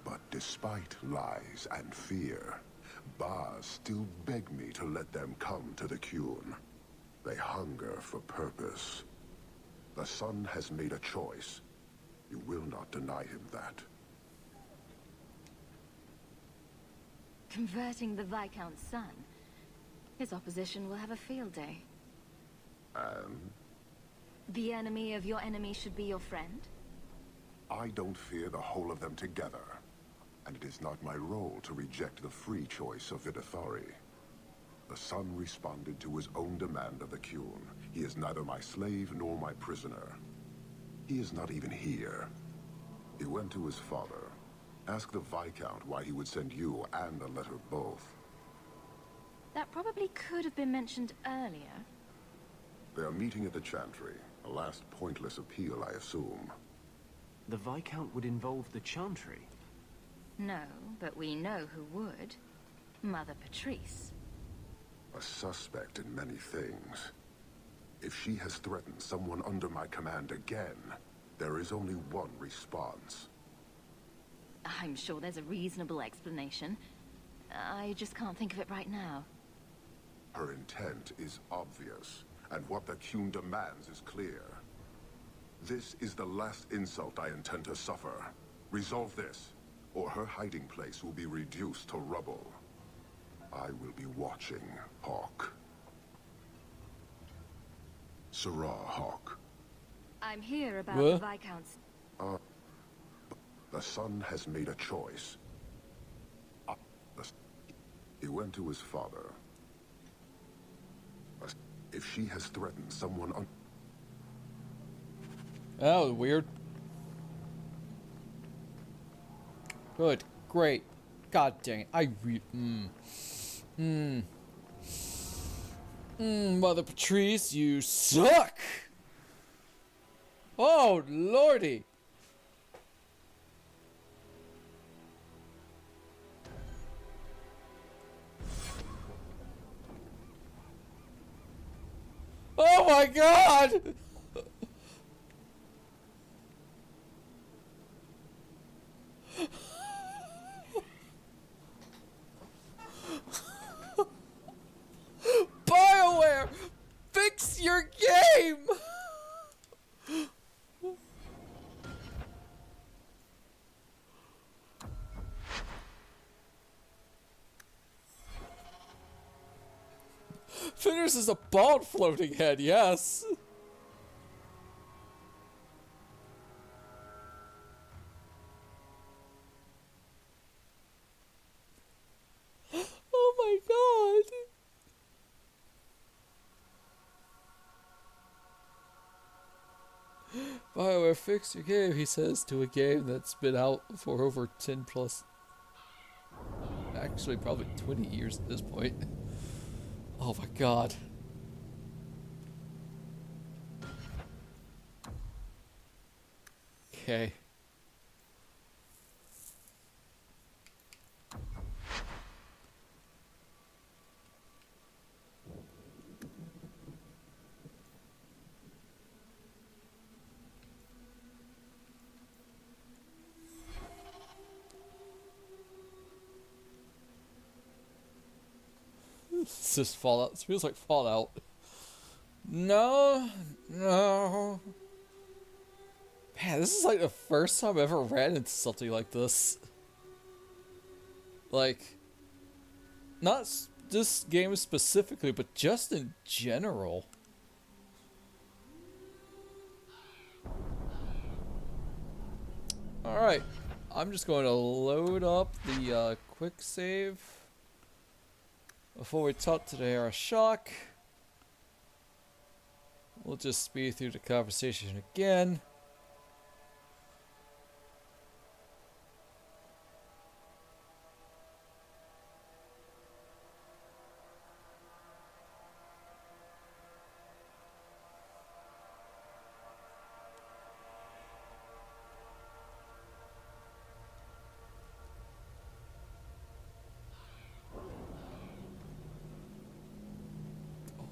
But despite lies and fear, Baz still beg me to let them come to the Qun. They hunger for purpose. The son has made a choice. You will not deny him that. Converting the Viscount's son. His opposition will have a field day. And? The enemy of your enemy should be your friend? I don't fear the whole of them together. And it is not my role to reject the free choice of Vidithari. The son responded to his own demand of the Qun. He is neither my slave nor my prisoner. He is not even here. He went to his father. Ask the Viscount why he would send you and a letter both. That probably could have been mentioned earlier. They are meeting at the Chantry. A last pointless appeal, I assume. The Viscount would involve the Chantry? No, but we know who would. Mother Patrice. A suspect in many things. If she has threatened someone under my command again, there is only one response. I'm sure there's a reasonable explanation. I just can't think of it right now. Her intent is obvious, and what the Qun demands is clear. This is the last insult I intend to suffer. Resolve this, or her hiding place will be reduced to rubble. I will be watching, Hawke. Sarah Hawke. I'm here about What? the Viscount's... The son has made a choice. He went to his father. If she has threatened someone Oh, weird. Good. Great. God dang it. Mother Patrice, you suck! Oh, lordy! Oh my god! BioWare! Fix your game! Finners is a bald floating head, yes. Oh my god. BioWare, fix your game, he says to a game that's been out for over 10 plus... Actually, probably 20 years at this point. Oh my god. Okay. It's just Fallout. This feels like Fallout. No, no. Man, this is like the first time I've ever ran into something like this. Like, not this game specifically, but just in general. Alright, I'm just going to load up the quick save before we talk to the Arashok. We'll just speed through the conversation again.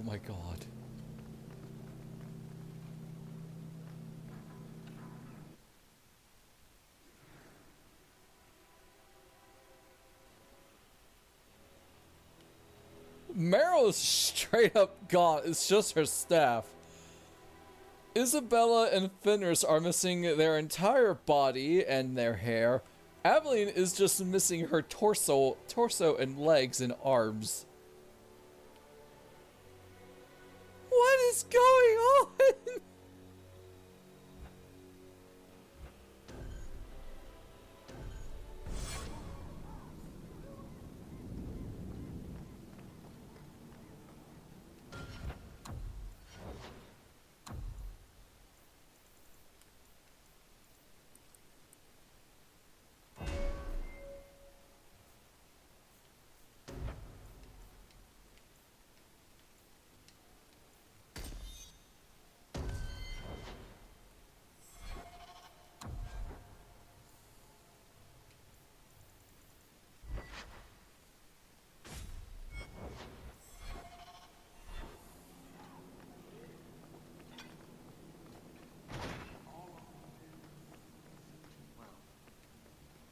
Oh my god. Meryl is straight up gone. It's just her staff. Isabella and Fenris are missing their entire body and their hair. Aveline is just missing her torso and legs and arms. What is going on?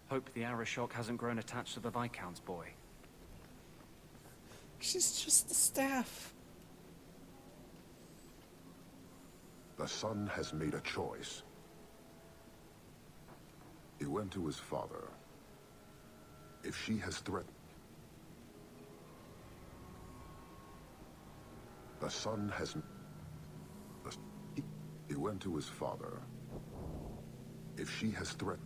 Hope the Arashok hasn't grown attached to the Viscount's boy. She's just the staff. The son has made a choice. He went to his father. If she has threatened... The son has... He went to his father. If she has threatened...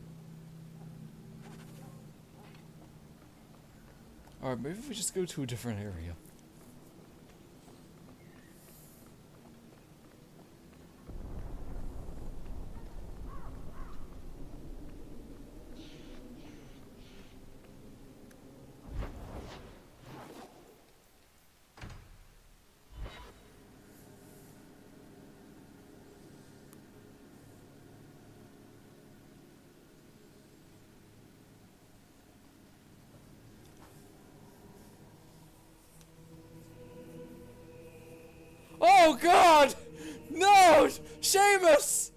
Alright, maybe if we just go to a different area. Oh god! No! Seamus!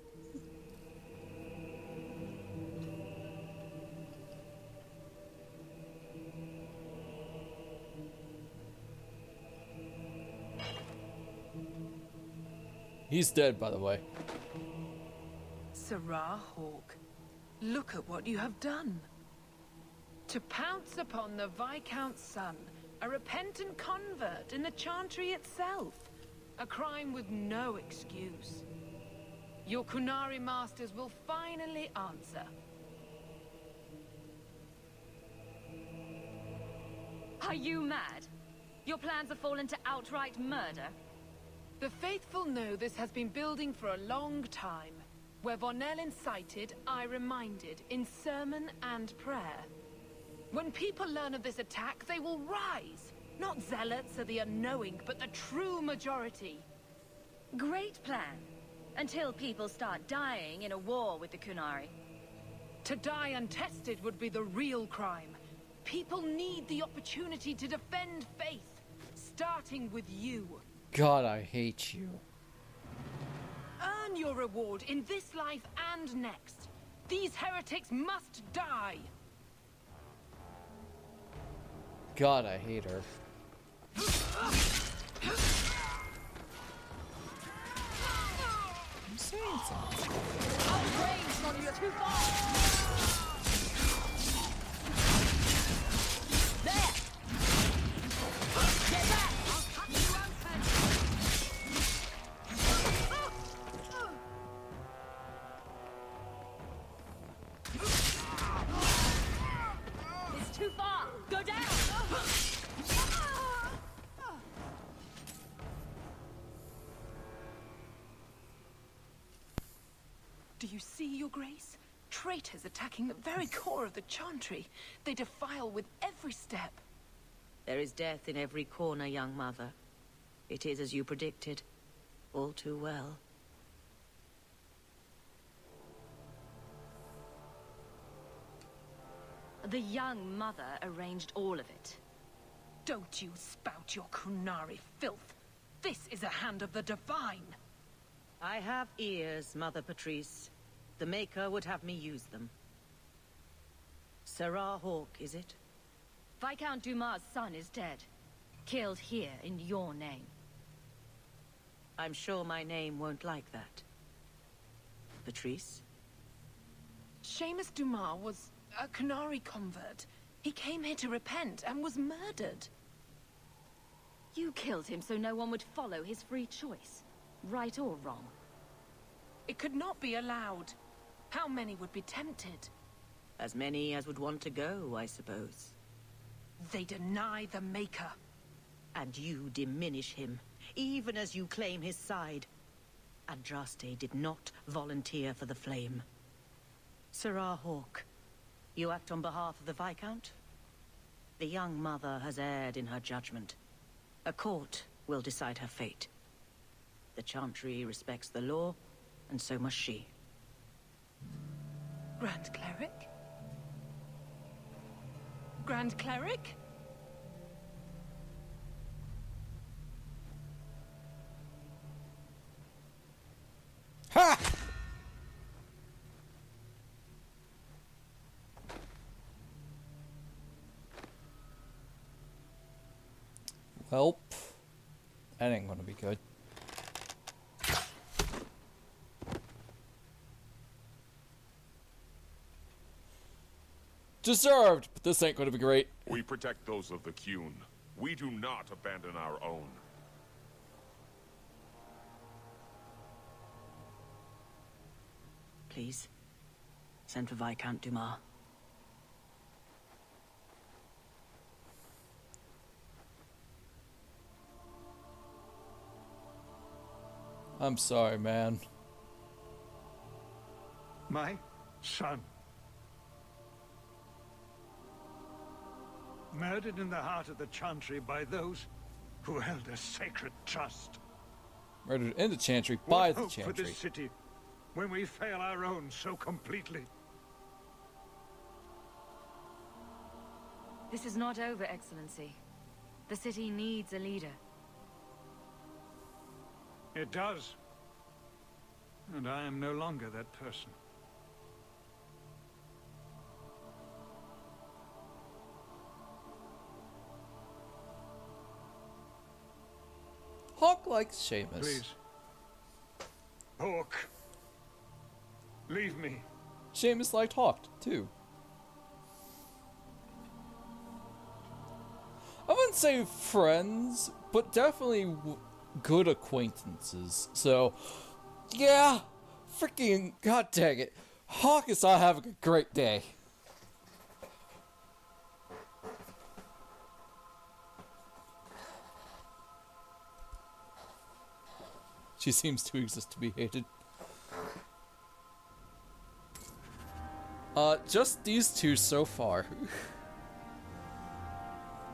He's dead, by the way. Sirrah Hawke, look at what you have done. To pounce upon the Viscount's son, a repentant convert in the Chantry itself. A crime with no excuse. Your Kunari masters will finally answer. Are you mad? Your plans have fallen to outright murder? The faithful know this has been building for a long time. Where Von El incited, I reminded, in sermon and prayer. When people learn of this attack, they will rise. Not zealots or the unknowing, but the true majority. Great plan. Until people start dying in a war with the Kunari. To die untested would be the real crime. People need the opportunity to defend faith, starting with you. God, I hate you. Earn your reward in this life and next. These heretics must die. God, I hate her. I'm saying something. Range on you too far. There. Get back. I'll cut you open. It's too far. Go down. Do you see, Your Grace? Traitors attacking the very core of the Chantry. They defile with every step. There is death in every corner, young mother. It is as you predicted. All too well. The young mother arranged all of it. Don't you spout your Kunari filth. This is a hand of the divine. I have ears, Mother Patrice. The Maker would have me use them. Sarah Hawke, is it? Viscount Dumas' son is dead. Killed here in your name. I'm sure my name won't like that. Patrice? Seamus Dumas was a Kunari convert. He came here to repent and was murdered. You killed him so no one would follow his free choice. Right or wrong? It could not be allowed. How many would be tempted? As many as would want to go, I suppose. They deny the Maker. And you diminish him, even as you claim his side. Andraste did not volunteer for the flame. Sarah Hawke, you act on behalf of the Viscount? The young mother has erred in her judgment. A court will decide her fate. The Chantry respects the law, and so must she. Grand Cleric? Grand Cleric? Ha! Welp. That ain't gonna be good. Deserved, but this ain't gonna be great. We protect those of the Qun. We do not abandon our own. Please, send for Viscount Dumas. I'm sorry, man. My son. Murdered in the heart of the Chantry by those who held a sacred trust. Murdered in the Chantry by What the hope for Chantry. this city when we fail our own so completely? This is not over, Excellency. The city needs a leader. It does. And I am no longer that person. Hawke likes Seamus. Please. Hawke. Leave me. Seamus liked Hawke, too. I wouldn't say friends, but definitely good acquaintances. So, yeah, freaking god dang it. Hawke is not having a great day. She seems too exist to be hated. Just these two so far.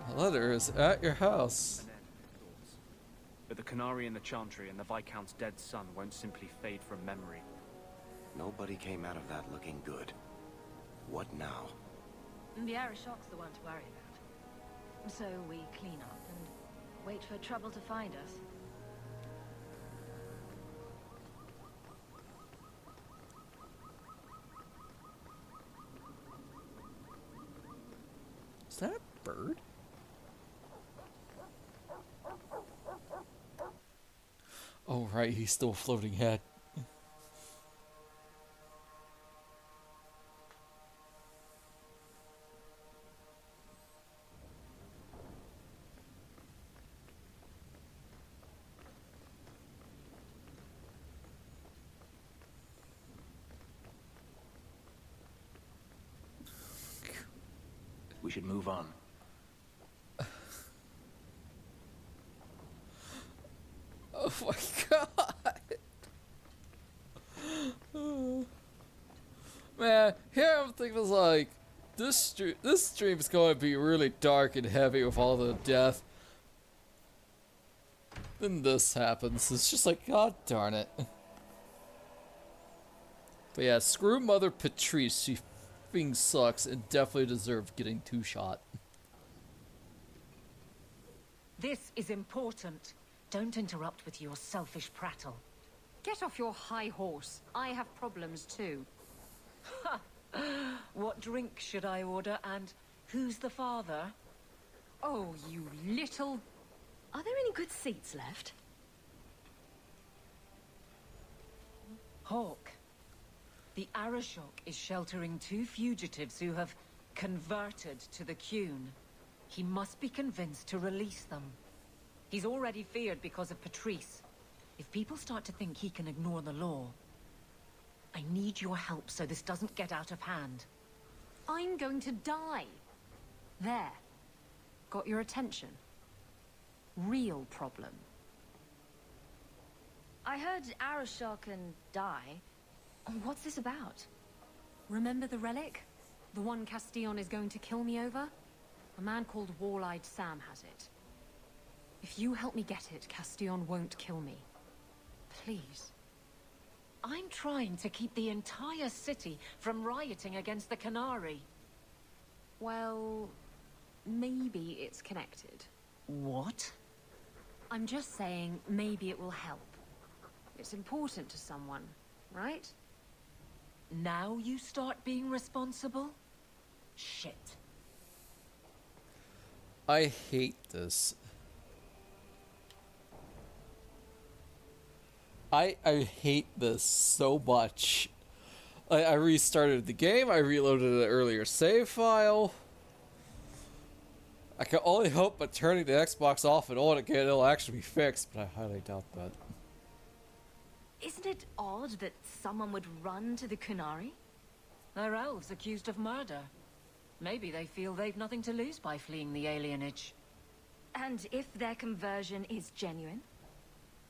The letter is at your house. But the Canary and the Chantry and the Viscount's dead son won't simply fade from memory. Nobody came out of that looking good. What now? The Arishok's the one to worry about. So we clean up and wait for trouble to find us. Is that a bird? Oh right, he's still a floating head. We should move on. Oh my god! Man, here I'm thinking like, this stream is going to be really dark and heavy with all the death. Then this happens. It's just like, god darn it. But yeah, screw Mother Patrice. She f***ing sucks and definitely deserved getting two-shot. This is important. Don't interrupt with your selfish prattle. Get off your high horse. I have problems too. What drink should I order, and who's the father? Oh, you little... Are there any good seats left? Hawke. The Arishok is sheltering 2 fugitives who have converted to the Qun. He must be convinced to release them. He's already feared because of Patrice. If people start to think he can ignore the law, I need your help so this doesn't get out of hand. I'm going to die. There. Got your attention? Real problem. I heard Arishok and die. What's this about? Remember the relic? The one Castillon is going to kill me over? A man called Wall-Eyed Sam has it. If you help me get it, Castillon won't kill me. Please. I'm trying to keep the entire city from rioting against the Canary. Well, maybe it's connected. What? I'm just saying maybe it will help. It's important to someone, right? Now you start being responsible? Shit. I hate this. I hate this so much. I restarted the game, I reloaded an earlier save file. I can only hope by turning the Xbox off and on again it'll actually be fixed, but I highly doubt that. Isn't it odd that someone would run to the Canary? They're elves accused of murder. Maybe they feel they've nothing to lose by fleeing the alienage. And if their conversion is genuine?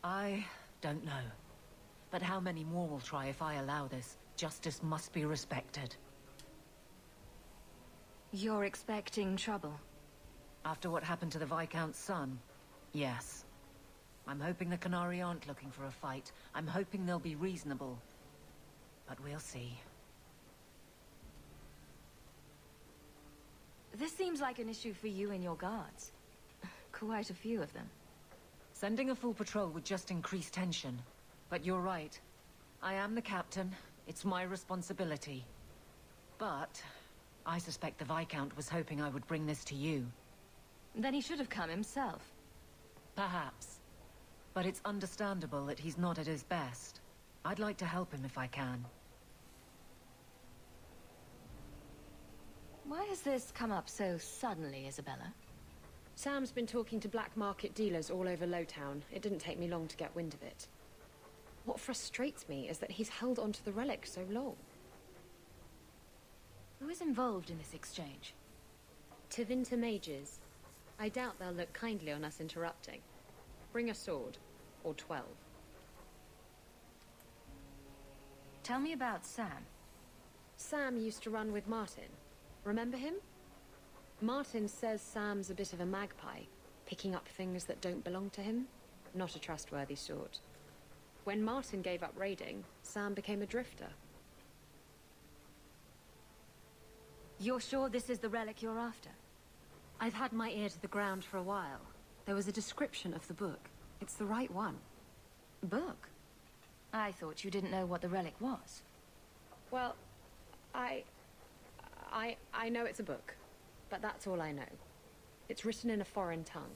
I don't know. But how many more will try if I allow this? Justice must be respected. You're expecting trouble? After what happened to the Viscount's son, yes. I'm hoping the Canary aren't looking for a fight. I'm hoping they'll be reasonable. But we'll see. This seems like an issue for you and your guards. Quite a few of them. Sending a full patrol would just increase tension. But you're right. I am the captain. It's my responsibility. But I suspect the Viscount was hoping I would bring this to you. Then he should have come himself. Perhaps. But it's understandable that he's not at his best. I'd like to help him if I can. Why has this come up so suddenly, Isabella? Sam's been talking to black market dealers all over Lowtown. It didn't take me long to get wind of it. What frustrates me is that he's held onto the relic so long. Who is involved in this exchange? Tevinter mages. I doubt they'll look kindly on us interrupting. Bring a sword. Or 12. Tell me about Sam. Sam used to run with Martin. Remember him? Martin says Sam's a bit of a magpie, picking up things that don't belong to him. Not a trustworthy sort. When Martin gave up raiding, Sam became a drifter. You're sure this is the relic you're after? I've had my ear to the ground for a while. There was a description of the book. It's the right one. Book? I thought you didn't know what the relic was. Well, I know it's a book, but that's all I know. It's written in a foreign tongue.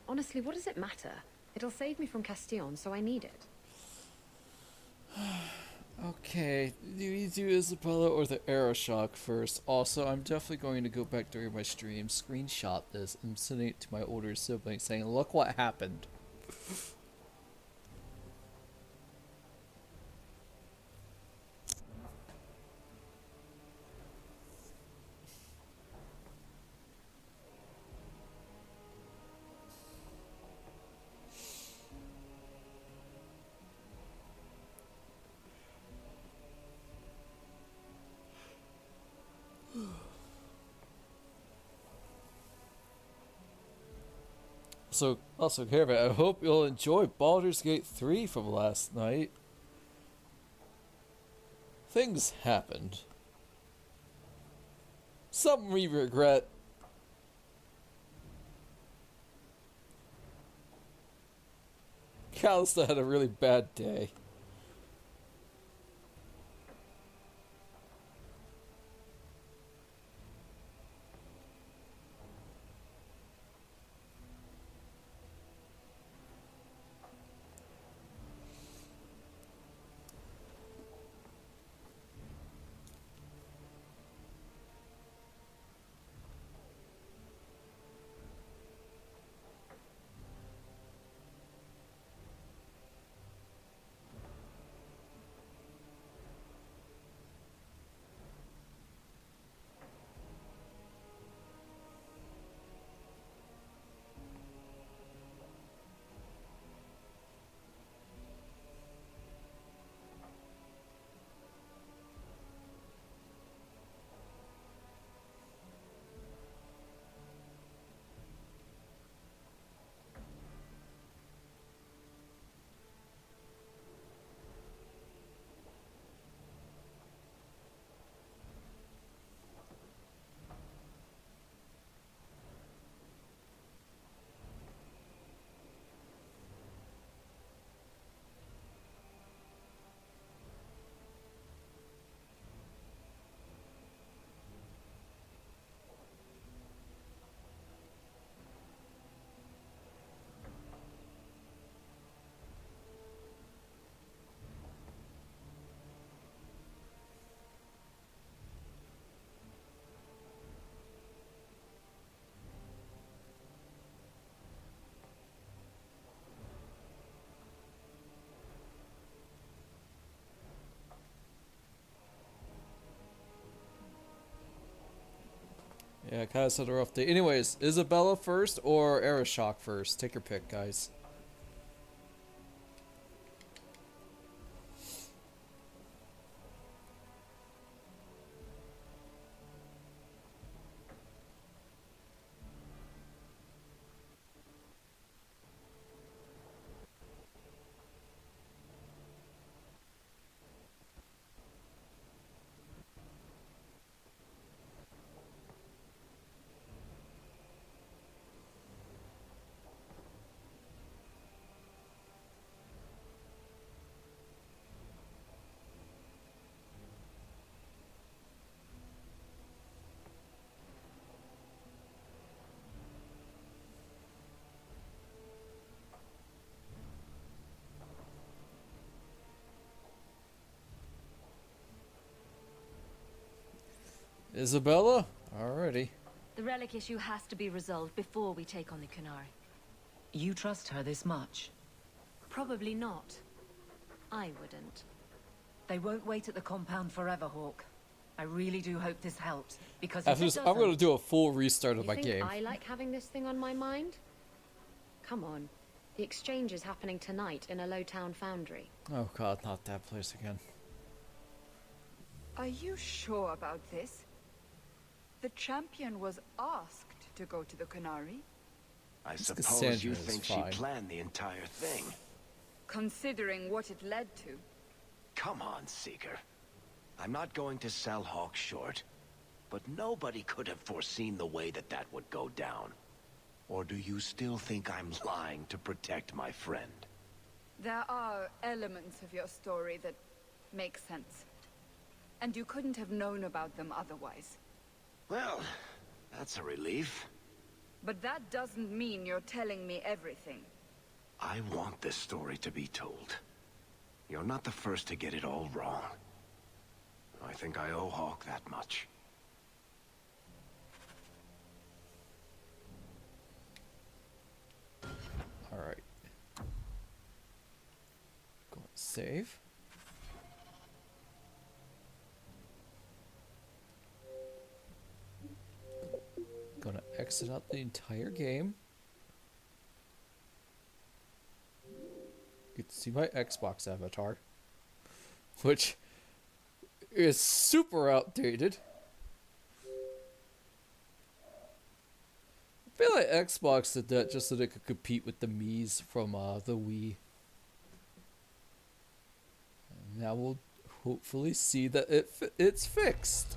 Honestly, what does it matter? It'll save me from Castillon, so I need it. Okay, do you do Isabella or the Aeroshock first? Also, I'm definitely going to go back during my stream, screenshot this, and send it to my older sibling saying, look what happened. Also, Kevin, I hope you'll enjoy Baldur's Gate 3 from last night. Things happened. Some we regret. Callista had a really bad day. Yeah, kind of had a rough day. Anyways, Isabella first or Aeroshock first? Take your pick, guys. Isabella? Alrighty. The relic issue has to be resolved before we take on the Qunari. You trust her this much? Probably not. I wouldn't. They won't wait at the compound forever, Hawke. I really do hope this helps, because After this, I'm going to do a full restart of my You game. think I like having this thing on my mind? Come on. The exchange is happening tonight in a low-town foundry. Oh god, not that place again. Are you sure about this? The champion was asked to go to the Canary. I This suppose Cassandra you is think fine. she planned the entire thing. Considering what it led to. Come on, Seeker. I'm not going to sell Hawke short, but nobody could have foreseen the way that that would go down. Or do you still think I'm lying to protect my friend? There are elements of your story that make sense. And you couldn't have known about them otherwise. Well, that's a relief. But that doesn't mean you're telling me everything. I want this story to be told. You're not the first to get it all wrong. I think I owe Hawke that much. Alright. Go and save. Gonna exit out the entire game. Get to see my Xbox avatar, which is super outdated. I feel like Xbox did that just so they could compete with the Mii's from the Wii. And now we'll hopefully see that it's fixed.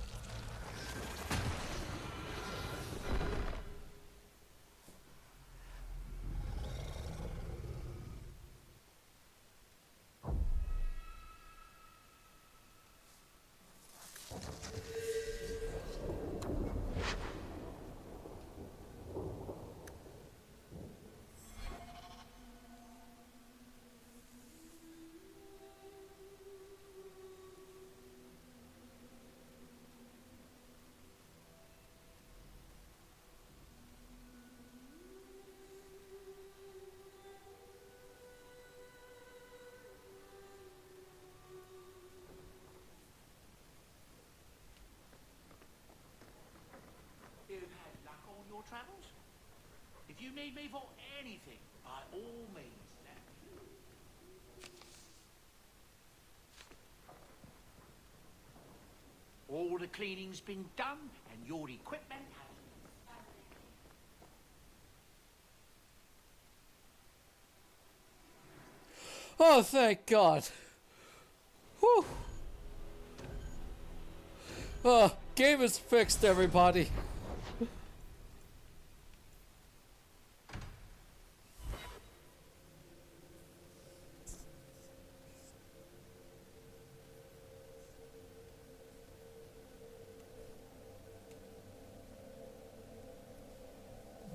You've had luck on your travels? If you need me for anything, by all means, let me know. All the cleaning's been done, and your equipment has been Oh, thank God. Whew. Game is fixed, everybody.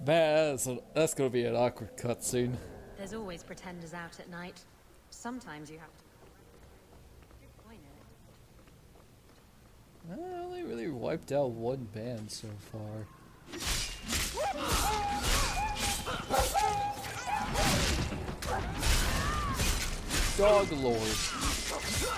Man, that's gonna be an awkward cutscene. There's always pretenders out at night. Sometimes you have to. I only really wiped out one band so far. Dog Lord.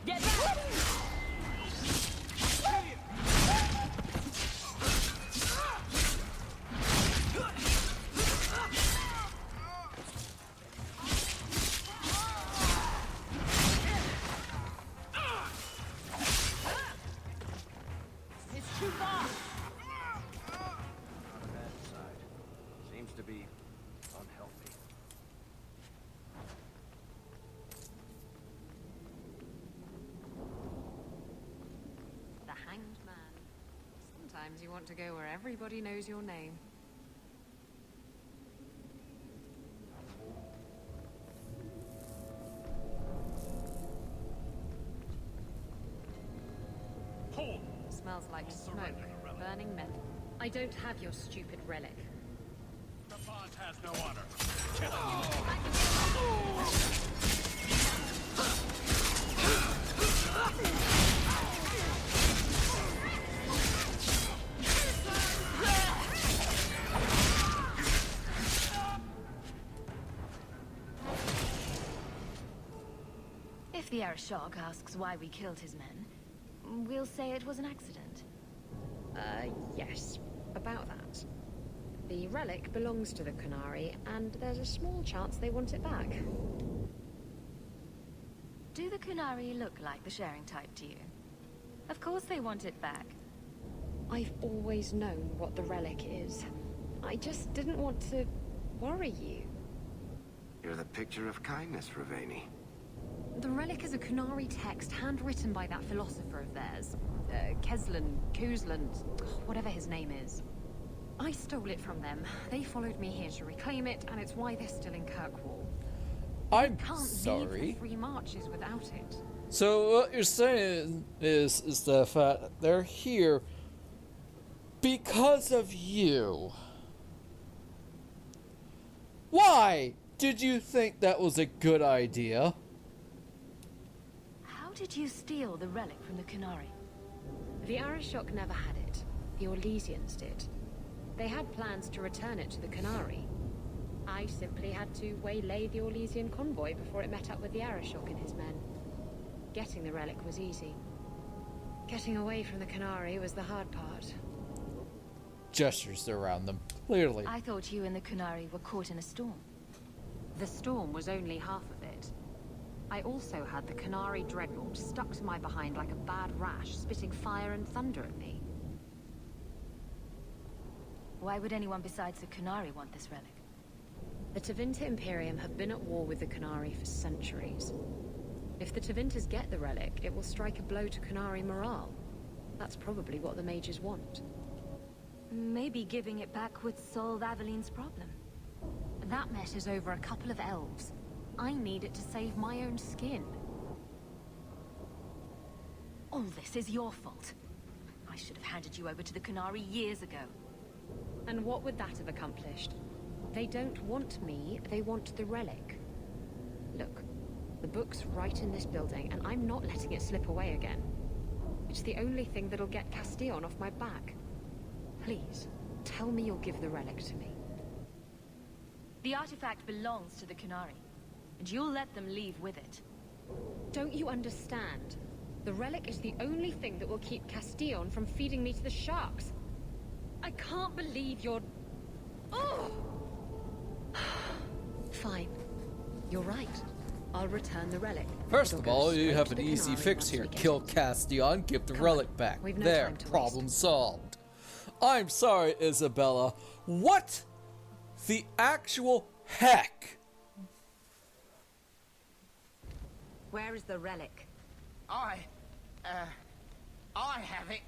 Get back! It's too far! Not a bad side. Seems to be unhealthy. The Hanged Man. Sometimes you want to go where everybody knows your name. Smells like smoke, burning metal. I don't have your stupid relic. The bond has no honor. Kill If the Arashok asks why we killed his men, we'll say it was an accident. Yes. A about that. The relic belongs to the Qunari, and there's a small chance they want it back. Do the Qunari look like the sharing type to you? Of course they want it back. I've always known what the relic is. I just didn't want to worry you. You're the picture of kindness, Ravani. The relic is a Qunari text handwritten by that philosopher of theirs. Kuzlan, whatever his name is. I stole it from them. They followed me here to reclaim it, and it's why they're still in Kirkwall. I'm Can't sorry. leave the 3 marches without it. So what you're saying is the fact that they're here because of you. Why did you think that was a good idea? How did you steal the relic from the Qunari? The Arishok never had it. The Orlesians did. They had plans to return it to the Qunari. I simply had to waylay the Orlesian convoy before it met up with the Arishok and his men. Getting the relic was easy. Getting away from the Qunari was the hard part. Gestures around them, clearly. I thought you and the Qunari were caught in a storm. The storm was only half of it. I also had the Qunari dreadnought stuck to my behind like a bad rash, spitting fire and thunder at me. Why would anyone besides the Qunari want this relic? The Tevinter Imperium have been at war with the Qunari for centuries. If the Tevinters get the relic, it will strike a blow to Qunari morale. That's probably what the mages want. Maybe giving it back would solve Aveline's problem. That mess is over a couple of elves. I need it to save my own skin. All this is your fault. I should have handed you over to the Qunari years ago. And what would that have accomplished? They don't want me, they want the relic. Look, the book's right in this building, and I'm not letting it slip away again. It's the only thing that'll get Castillon off my back. Please, tell me you'll give the relic to me. The artifact belongs to the Qunari, and you'll let them leave with it. Don't you understand? The relic is the only thing that will keep Castillon from feeding me to the sharks. I can't believe you're... Oh! Fine. You're right. I'll return the relic. First of all, you have an easy fix here. Kill Castillon, give the relic back. There, problem solved. I'm sorry, Isabella. What the actual heck? Where is the relic? I have it.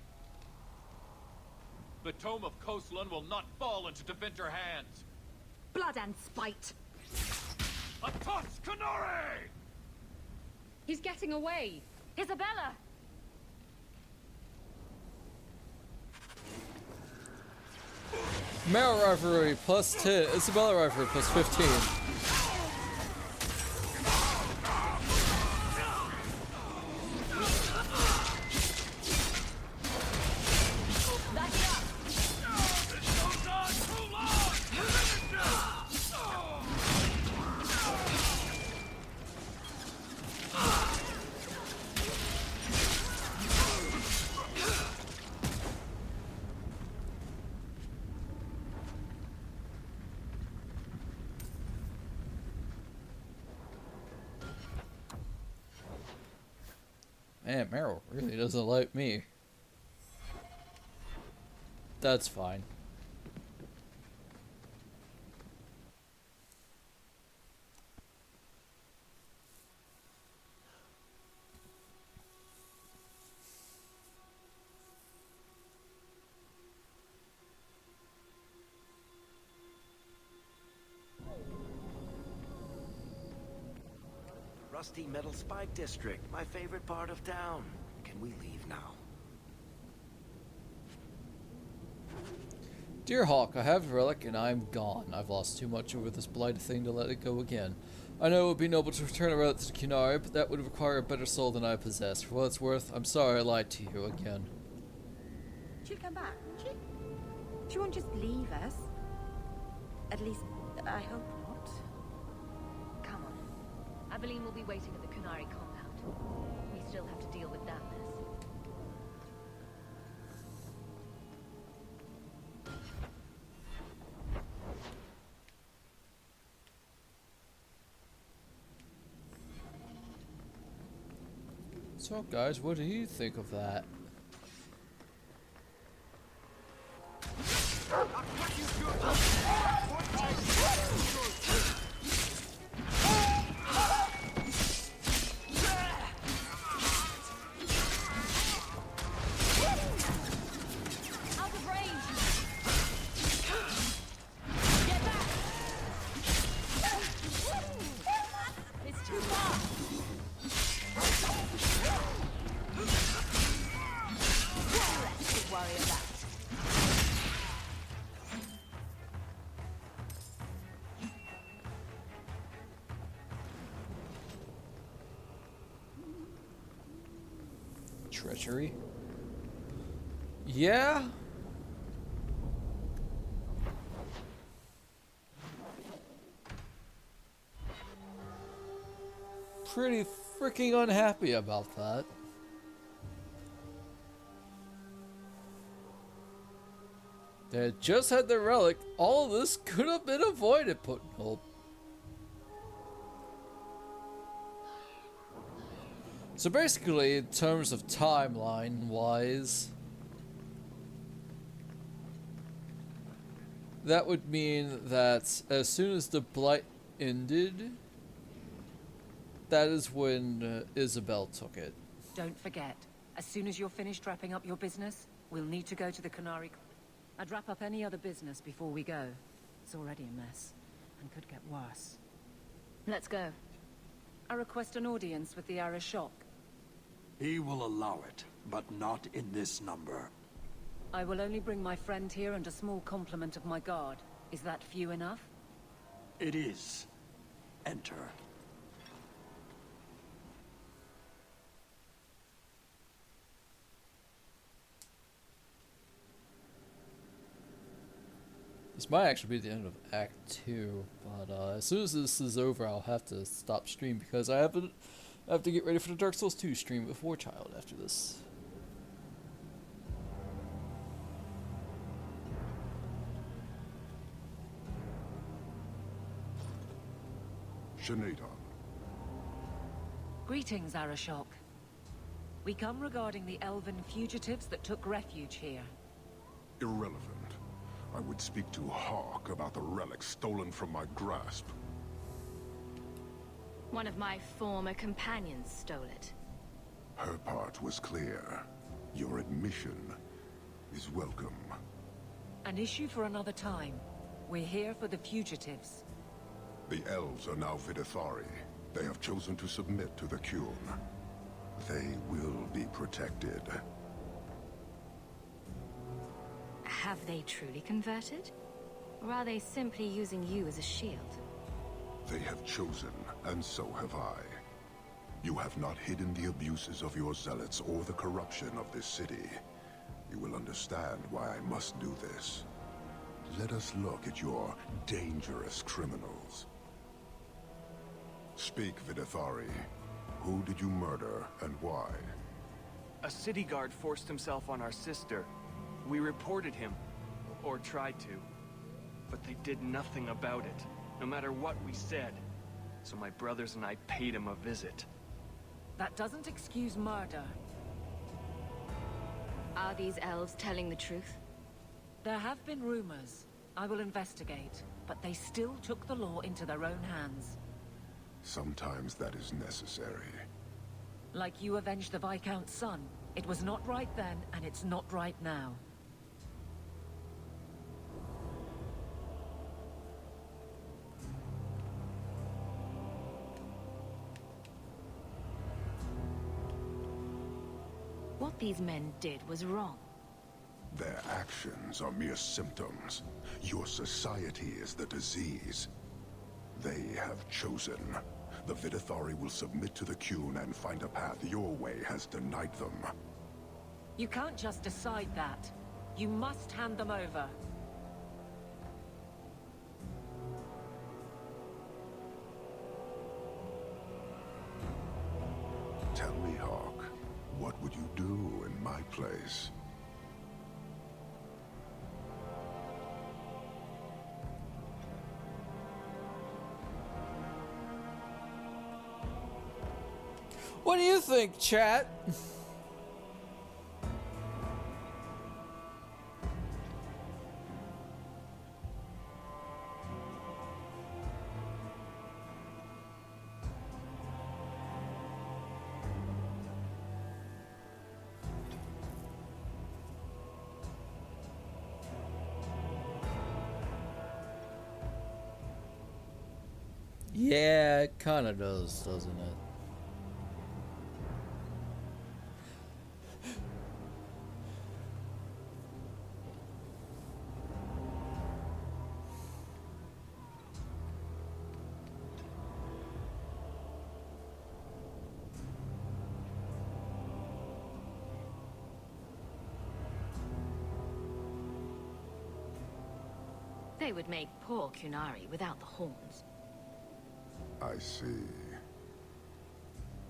The Tome of Koslan will not fall into Tevinter hands. Blood and spite. A toss, Qunari! He's getting away. Isabella! Marrow Rivalry plus 10. Isabella Rivalry plus 15. Man, Meryl really doesn't like me. That's fine. Rusty Metal Spike District, my favorite part of town. Can we leave now? Dear Hawke, I have a relic and I'm gone. I've lost too much over this blighted thing to let it go again. I know it would be noble to return a relic to Qunari, but that would require a better soul than I possess. For what it's worth, I'm sorry I lied to you again. She'll come back, won't she? She won't just leave us. At least, I hope not. Come on. Aveline will be waiting at the Qunari compound. We still have to deal with that mess. So, guys, what do you think of that? Out of range! Get back! It's too far! Let's worry about it. Treachery? Yeah? Pretty freaking unhappy about that. They had just had the relic. All of this could have been avoided, but nope. So basically, in terms of timeline-wise, that would mean that as soon as the Blight ended, that is when Isabel took it. Don't forget, as soon as you're finished wrapping up your business, we'll need to go to the Canary. I'd wrap up any other business before we go. It's already a mess, and could get worse. Let's go. I request an audience with the Arashok. He will allow it, but not in this number. I will only bring my friend here and a small complement of my guard. Is that few enough? It is. Enter. This might actually be the end of Act 2, but as soon as this is over, I'll have to stop stream because I have to get ready for the Dark Souls 2 stream with Warchild after this. Shanada. Greetings, Arashok. We come regarding the elven fugitives that took refuge here. Irrelevant. I would speak to Hawke about the relic stolen from my grasp. One of my former companions stole it. Her part was clear. Your admission is welcome. An issue for another time. We're here for the fugitives. The elves are now Vidithari. They have chosen to submit to the Qun. They will be protected. Have they truly converted? Or are they simply using you as a shield? They have chosen, and so have I. You have not hidden the abuses of your zealots or the corruption of this city. You will understand why I must do this. Let us look at your dangerous criminals. Speak, Vidithari. Who did you murder, and why? A city guard forced himself on our sister. We reported him, or tried to, but they did nothing about it, no matter what we said. So my brothers and I paid him a visit. That doesn't excuse murder. Are these elves telling the truth? There have been rumors. I will investigate, but they still took the law into their own hands. Sometimes that is necessary. Like you avenged the Viscount's son. It was not right then, and it's not right now. What these men did was wrong. Their actions are mere symptoms. Your society is the disease. They have chosen. The Vidithari will submit to the Qun and find a path your way has denied them. You can't just decide that. You must hand them over. Tell me, Hawke, what would you do in my place? What do you think, chat? Yeah, it kind of does, doesn't it? They would make poor Kunari without the horns. I see.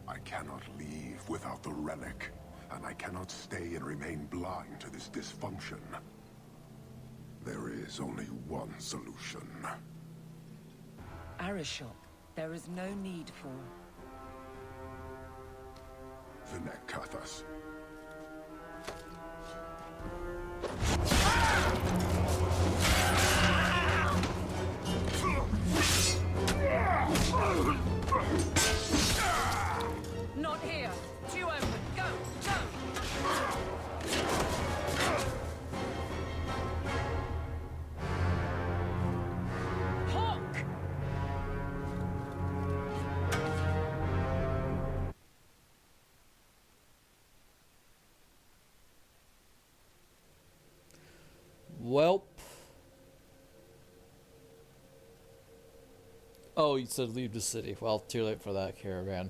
I cannot leave without the relic, and I cannot stay and remain blind to this dysfunction. There is only one solution. Arishok, there is no need for... Vinekathas. Not here! Too open! Go! Go! Hawke! Welp. Oh, you said leave the city. Well, too late for that caravan.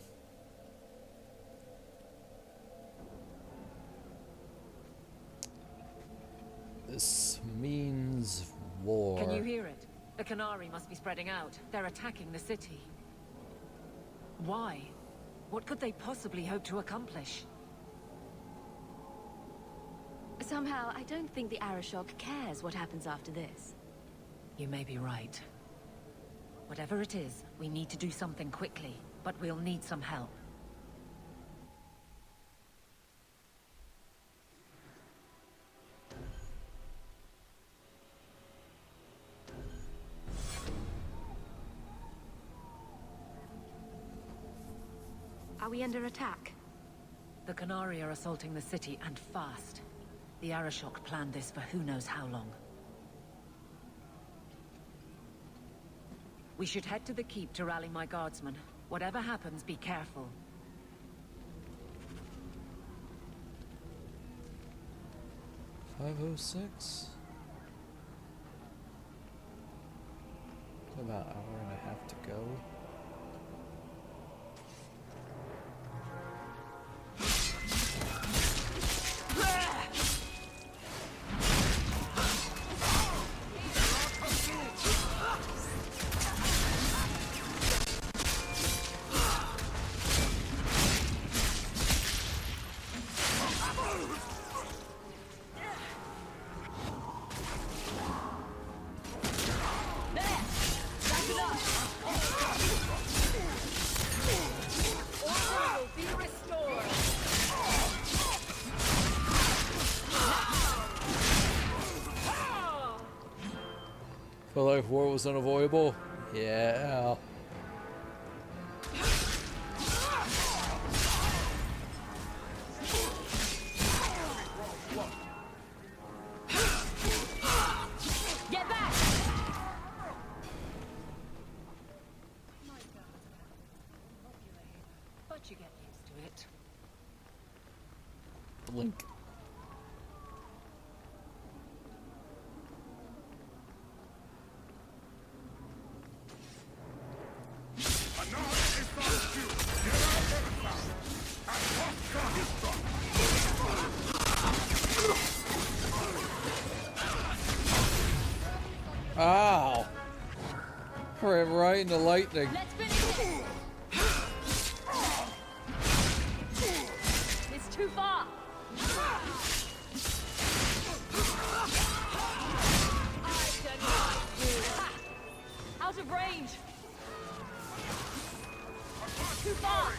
This means war. Can you hear it? The Kunari must be spreading out. They're attacking the city. Why? What could they possibly hope to accomplish? Somehow, I don't think the Arishok cares what happens after this. You may be right. Whatever it is, we need to do something quickly, but we'll need some help. Are we under attack? The Kunari are assaulting the city, and fast. The Arishok planned this for who knows how long. We should head to the keep to rally my guardsmen. Whatever happens, be careful. $5:06. About an hour and a half to go. Felt like war was unavoidable? Yeah. Get back! But you get used to it. Blink. Ow! Ran right into lightning. It's too far. Out of range. Too far.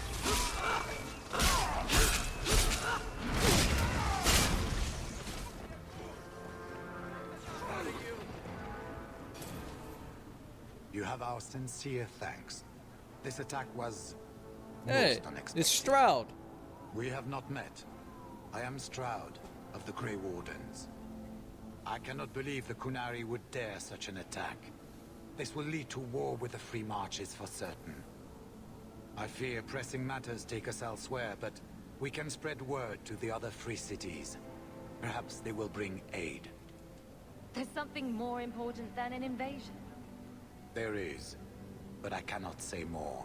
You have our sincere thanks. This attack was Hey, most unexpected. it's Stroud. We have not met. I am Stroud of the Grey Wardens. I cannot believe the Kunari would dare such an attack. This will lead to war with the Free Marches for certain. I fear pressing matters take us elsewhere, but we can spread word to the other free cities. Perhaps they will bring aid. There's something more important than an invasion. There is, but I cannot say more.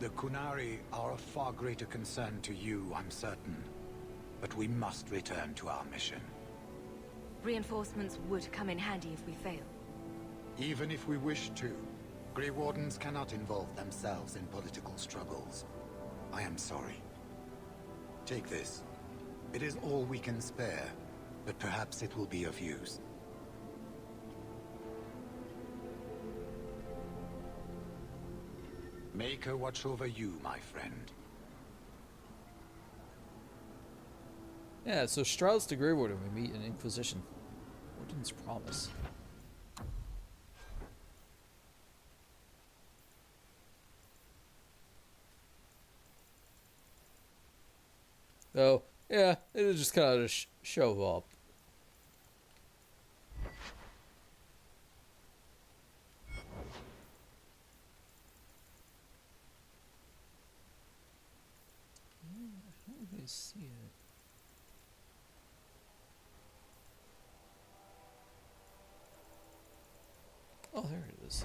The Kunari are of far greater concern to you, I'm certain. But we must return to our mission. Reinforcements would come in handy if we fail. Even if we wish to, Grey Wardens cannot involve themselves in political struggles. I am sorry. Take this. It is all we can spare, but perhaps it will be of use. Make her watch over you, my friend. Yeah, so Stroud's the Grey Warden we meet in Inquisition. Warden's Promise. Oh, yeah, it'll just kind of show up. How do I see it? Oh, there it is.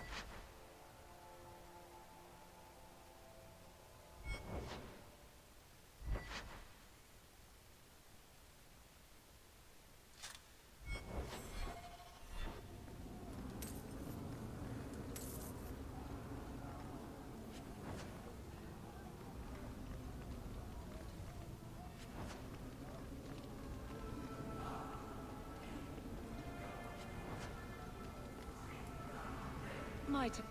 My turn.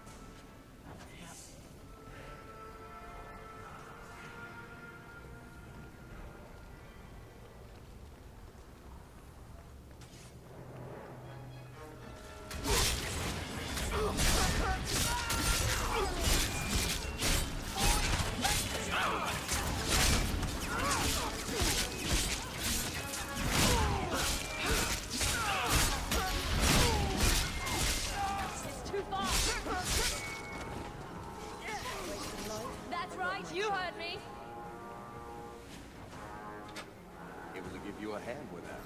That's right, you heard me. Able to give you a hand with that.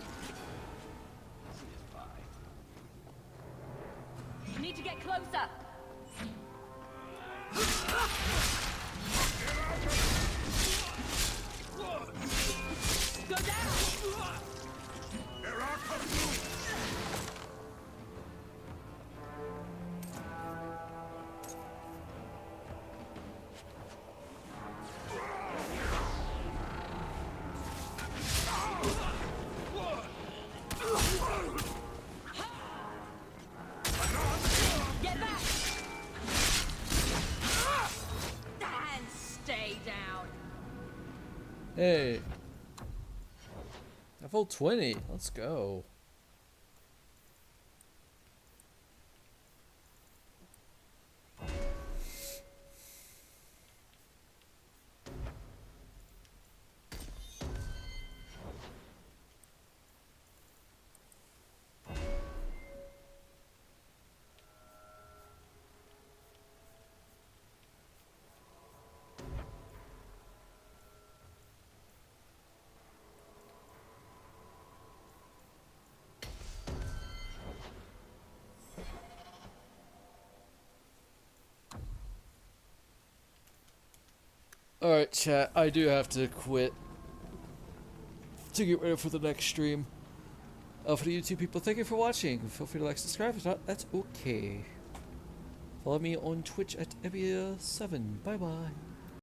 See us by. You need to get closer. Go down. There are Khartoum. Get back. And stay down. Hey. Level 20. Let's go. Alright, chat, I do have to quit to get ready for the next stream. For the YouTube people, thank you for watching. Feel free to like, subscribe. If not, that's okay. Follow me on Twitch at Evia7. Bye bye.